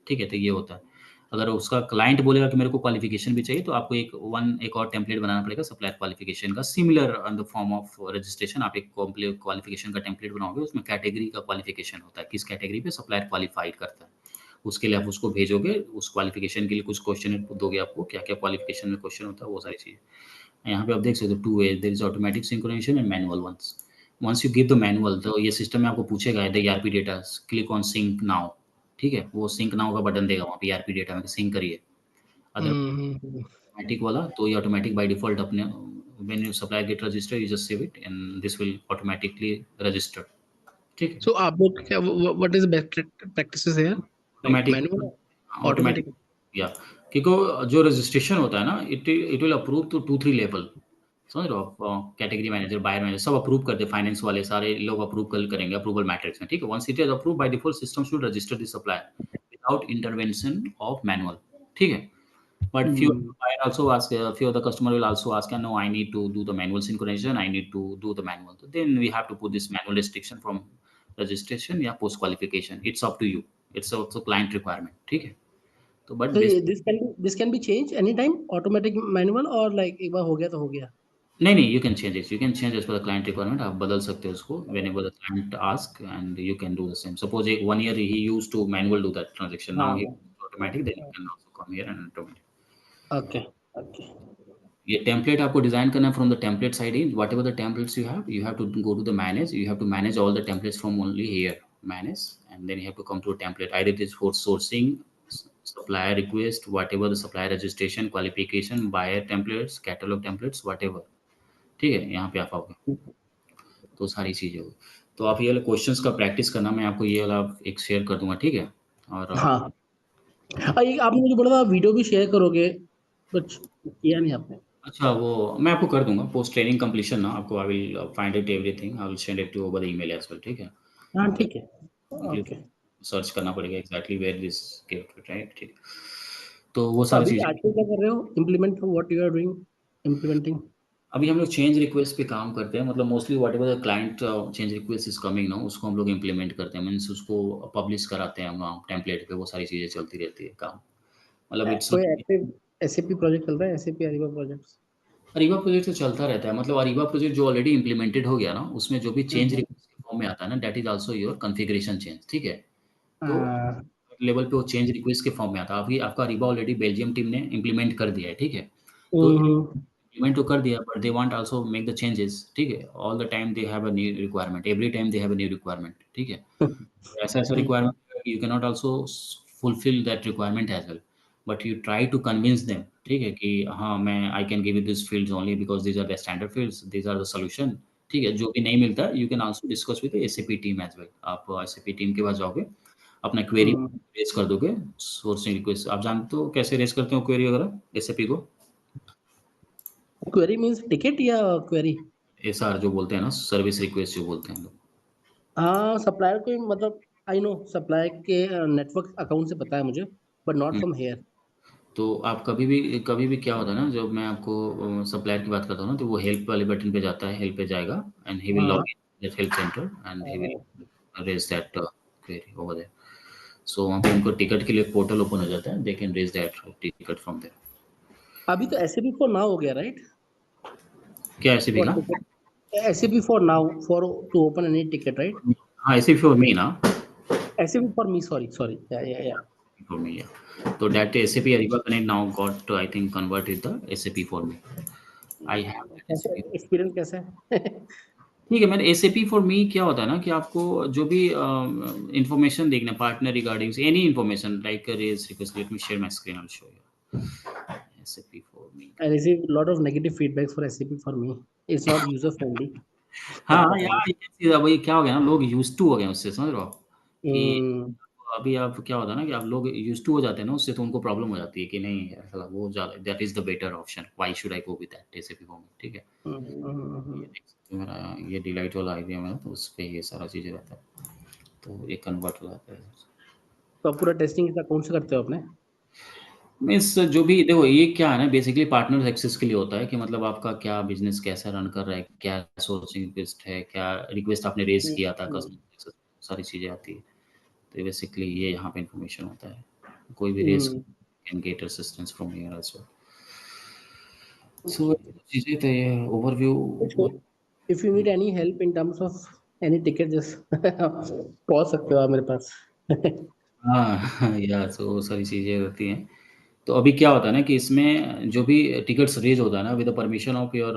ठीक है, तो ये होता है। अगर उसका क्लाइंट बोलेगा कि मेरे को क्वालिफिकेशन भी चाहिए, तो आपको एक और टेम्पलेट बनाना पड़ेगा सप्लायर क्वालिफिकेशन का, similar in the form of registration. आप एक क्वालिफिकेशन का टेम्पलेट बनाओगे, उसमें कैटेगरी का क्वालिफिकेशन होता है, किस कैटेगरी पे सप्लायर क्वालिफाइड करता है, उसके लिए आप उसको भेजोगे। उस क्वालिफिकेशन के लिए कुछ क्वेश्चन दोगे, आपको क्या क्या क्वालिफिकेशन में क्वेश्चन होता है, वो सारी चीज़ें यहाँ पे आप देख सकते हो। Two way, there is automatic synchronization and manual once. Once you give the manual, तो ये सिस्टम में आपको पूछेगा the ERP data, click on sync now. ठीक है, वो सिंक नाउ का बटन देगा वहाँ पे, ईआरपी डेटा में सिंक करिए। Other hmm. ऑटोमेटिक वाला, तो ये ऑटोमेटिक बाय डिफॉल्ट अपने when you supply get register, you just save it and this will automatically register. ठीक है, सो आप लोग क्या, व्हाट इज बेस्ट प्रैक्टिसेस है, like automatic manual, automatic automatic? या क्योंकि जो रजिस्ट्रेशन होता है ना, it will approve to 2-3 level. समझ रहे हो आप? कैटेगरी मैनेजर, बायर मैनेजर सब अप्रूव करते हैं, फाइनेंस वाले सारे लोग अप्रूव करेंगे अप्रूवल मैट्रिक्स में। ठीक है, once it is approve by default, system should register the supplier without intervention of manual. ठीक है, but few hmm. buyer also ask, few of the customer will also ask, no, I need to do the manual synchronization, I need to do the manual. So then we have to put this manual restriction from registration या post qualification, it's up to you, it's also client requirement. ठीक है, तो but So basic, this can be changed anytime, automatic manual, और like एक बार हो गया तो हो गया? नहीं नहीं, you can change it, you can change as per the client requirement, आप बदल सकते हो उसको whenever the client ask, and you can do the same. Suppose एक 1 year he used to manual do that transaction, now he हाँ। automatic, then you can also come here and automate. Okay. Okay. ये template आपको design करना है from the template side in, whatever the templates you have to go to the manage, you have to manage all the templates from only here manage, and then you have to come to template ID, it is for sourcing, supplier request, whatever the supplier registration, qualification, buyer templates, catalog templates, whatever. ठीक है, यहाँ पे आप आओगे तो सारी चीजें होगी। तो आप ये वाले क्वेश्चंस का प्रैक्टिस करना, मैं आपको ये वाला एक शेयर कर दूंगा। ठीक है, और हाँ। एक आपने मुझे बोला था वीडियो भी शेयर करोगे, कुछ किया नहीं आपने? अच्छा, वो मैं आपको कर दूंगा पोस्ट ट्रेनिंग कंप्लीशन ना, आपको I will find it everything, I will send it to over the email as well. ठीक है, हाँ ठीक है। ये ओके। सर्च करना पड़ेगा exactly where this get, right? ठीक, तो वो तो सारी अभी चीज़ें। आजकल क्या कर रहे हो, implement what you are doing, implementing? अभी हम लोग चेंज रिक्वेस्ट पे काम करते हैं, मतलब mostly what ever the client change request is coming ना, उसको हम लोग इम्प्लीमेंट करते हैं, मीन्स उसको पब्लिश कराते हैं हम टेम्पलेट पे, वो सारी चीज़ें चलती रहती है काम, मतलब इट्स कोई एक्टिव एसएपी प्रोजेक्ट चल रहा है, SAP Ariba projects? Ariba project तो चलता रहता है, मतलब अरीबा प्रोजेक्ट जो ऑलरेडी इम्प्लीमेंटेड हो गया ना, उसमें जो भी चेंज रिक्वेस्ट के फॉर्म में आता है ना, that is also your configuration change. ठीक है, तो लेवल पे वो चेंज रिक्वेस्ट के फॉर्म में आता है। अभी आपका अरीबा ऑलरेडी बेल्जियम टीम ने इम्प्लीमेंट कर दिया है। ठीक है, तो इम्प्लीमेंट तो कर दिया, but they want also make the changes. ठीक है, all the time they have a new requirement, every time they have a new requirement. ठीक है, ऐसा ऐसा requirement you can not also fulfil that requirement as well, but you try to convince them. ठीक है, कि हाँ मैं I can give you this fields only because these are the standard fields, these are the solution. ठीक है, जो भी नहीं मिलता you can also discuss with SAP team as well. आप एसएपी टीम के पास जाओगे, अपना क्वेरी रेज कर दोगे, सोर्सिंग रिक्वेस्ट आप जानते हो कैसे रेज करते हो क्वेरी वगैरह एसएपी को, क्वेरी मींस टिकट या क्वेरी? एसआर जो बोलते हैं ना, सर्विस रिक्वेस्ट जो बोलते हैं लोग। हाँ, सप्लायर को मतलब आई नो सप्लायर के नेटवर्क अकाउंट से पता है मुझे, but not hmm, from here. तो आप कभी भी क्या होता है ना, जब मैं आपको सप्लायर की बात करता हूँ ना, तो वो हेल्प वाले बटन पे जाता है, हेल्प पे जाएगा, एंड ही विल हाँ। Log in that help center and he will raise that query over there. So वहाँ पे उनको टिकट के लिए पोर्टल ओपन हो जाता है, they can raise that ticket from there. अभी तो एसएपी फॉर नाउ हो गया, राइट? क्या ऐसे भी फॉर का? Ticket, SAP for now, for to open any ticket, right? हाँ, ऐसे फॉर मी ना, SAP for me, sorry sorry, या for me, yeah. So that SAP Ariba Connect now got, I think, converted the SAP for me. I have that कैसे, SAP. Experience कैसा है? ठीक है, मैंने SAP for me क्या होता है ना, कि आपको जो भी इंफॉर्मेशन देखना, partner regarding any information like raise request, let me share my screen, I will show you SAP for me. I receive a lot of negative feedbacks for SAP for me. It's not user friendly. हाँ आपको हाँ पता ही यार, ये चीज़ अब ये क्या हो गया ना, लोग यूज टू हो गए उससे, समझ रहे हो आप? कि है। अभी आप क्या होता है ना कि आप लोग यूज्ड टू हो जाते हैं ना उससे, तो उनको प्रॉब्लम हो जाती है कि नहीं साला वो ज़्यादा, that is the better option, why should I go with that SAP for मी, ठीक है? ये देख सकते हो मेरा ये डिलाइट वाला आईबीएम है, तो उस पे ये सारा चीज़ें रहता है, तो ये कन्वर्ट हो जाता है। तो पूरा टेस्टिंग कौन से करते हो अपने? मीन्स जो भी देखो, ये क्या है ना, बेसिकली पार्टनर एक्सेस के लिए होता है कि मतलब आपका क्या बिज़नेस कैसा रन कर रहा है, क्या सोर्सिंग रिक्वेस्ट है, क्या रिक्वेस्ट आपने रेज़ किया था, कस्टमर सारी चीज़ें आती है। तो बेसिकली ये यहाँ पे इन्फॉर्मेशन होता है। कोई भी raise can get assistance from here as well. So चीज़ें तो ये overview. If you need any help in terms of any ticket just call सकते हो आप मेरे पास। हाँ, या सो सारी चीज़ें होती हैं। तो अभी क्या होता है ना कि इसमें जो भी टिकट्स रेज़ होता है ना, with the permission of your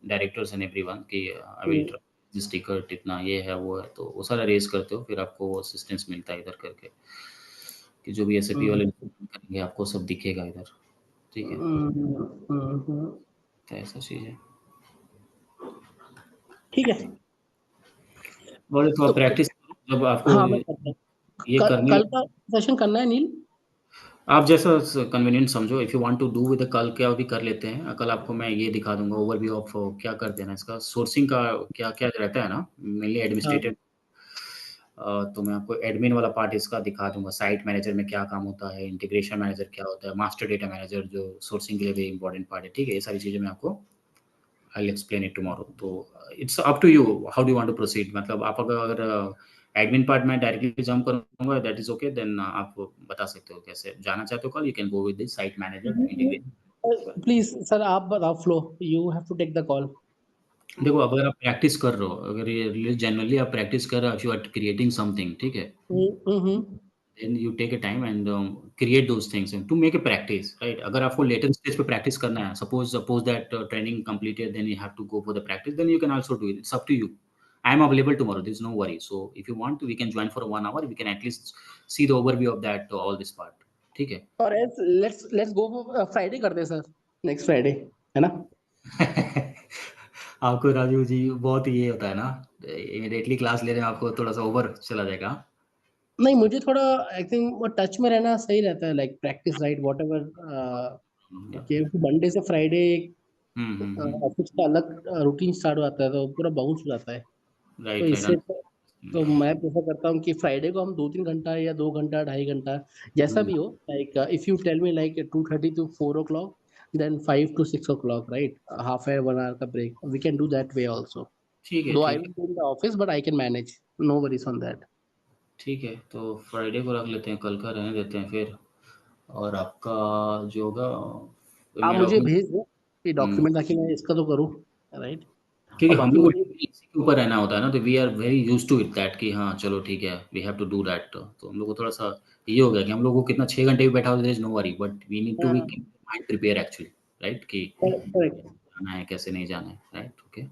directors and everyone कि I will try this ticket, इतना ये है, वो है, तो वो सारा रेज़ करते हो, फिर आपको वो असिस्टेंस मिलता है इधर करके, कि जो भी एसएपी वाले करेंगे आपको सब दिखेगा इधर, ठीक है? तो ऐसा चीज़ है। ठीक है। और तो आप तो प्रैक्टिस जब आपको हाँ मैं करता हूँ। ये कल करनी कल का सेशन करना है नील? आप जैसा कन्वीनियंट समझो, if you want to do with the call क्या भी कर लेते हैं। कल आपको मैं ये दिखा दूँगा ओवरव्यू ऑफ क्या कर देना इसका सोर्सिंग का क्या-क्या रहता है ना, मेनली हाँ। एडमिनिस्ट्रेटिव। तो मैं आपको एडमिन वाला पार्ट इसका दिखा दूँगा, साइट मैनेजर में क्या काम होता है, इंटीग्रेशन मैनेजर क्या होता है, मास्टर डेटा मैनेजर जो सोर्सिंग के लिए भी इम्पोर्टेंट पार्ट है, ठीक है? ये सारी चीज़ें मैं आपको I will explain it tomorrow. तो it's up to you how do you want to proceed, मतलब आप अगर एडमिन पार्ट में डायरेक्टली जंप करूँगा दैट इज़ ओके, देन आप बता सकते हो कैसे जाना चाहते हो कल, you can go with the site manager integration. Please sir आप बताओ flow, you have to take the call. देखो, अगर आप प्रैक्टिस कर रहे हो, अगर ये जनरली आप प्रैक्टिस कर रहे हो, if you are creating something, ठीक है? Then you take a time and create those things to make a practice, right? अगर आपको लेटर स्टेज पे प्रैक्टिस करना है, suppose that training completed, then you have to go for the practice, then you can also do it, it's up to you. I am available tomorrow, there is no worry. So if you want we can join for 1 hour, we can at least see the overview of that all this part, ठीक है? और let's go for Friday करते हैं sir, next Friday, है ना? आपको राजू जी बहुत ये होता है ना, इमीडिएटली क्लास लेने में आपको थोड़ा-सा ओवर चला जाएगा। नहीं मुझे थोड़ा आई थिंक वो टच में रहना सही रहता है, like practice right what ever. या क्योंकि मंडे से फ्राइडे हुँ, हुँ, हुँ। ऑफिस का अलग रूटीन स्टार्ट हो जाता है, तो पूरा बाउंस हो जाता है। तो राइट, राइट। इससे तो मैं प्रेफर करता हूँ कि फ्राइडे को हम 2-3 घंटा या 2 घंटा 2.5 घंटा जैसा हुँ, भी हो, like if you tell me like 2:30 to 4 o'clock, then 5 to 6 o'clock, right? Half an hour, 1 hour का break. We can do that way also. ठीक है, Though I ठीक है, will be in the office, but I can manage. No worries on that. ठीक है, तो Friday को रख लेते हैं, कल का रहने देते हैं फिर। और आपका जो होगा आप मेरा मुझे भेज दो ये हुँ, डॉक्यूमेंट ताकि मैं इसका तो करूँ, राइट? क्योंकि और हम बाकी लोग को मुझे इसी के ऊपर रहना होता है ना, तो we are very used to it that कि हाँ, चलो ठीक है, we have to do that. तो हम लोग को थोड़ा-सा ये हो गया कि हम लोग को कितना 6 घंटे भी बैठा हो, there is no worry, but we need to be हाँ, माइंड प्रिपेयर एक्चुअली, राइट? कि करेक्ट करेक्ट। जाना है, कैसे नहीं जाना है, राइट? ओके।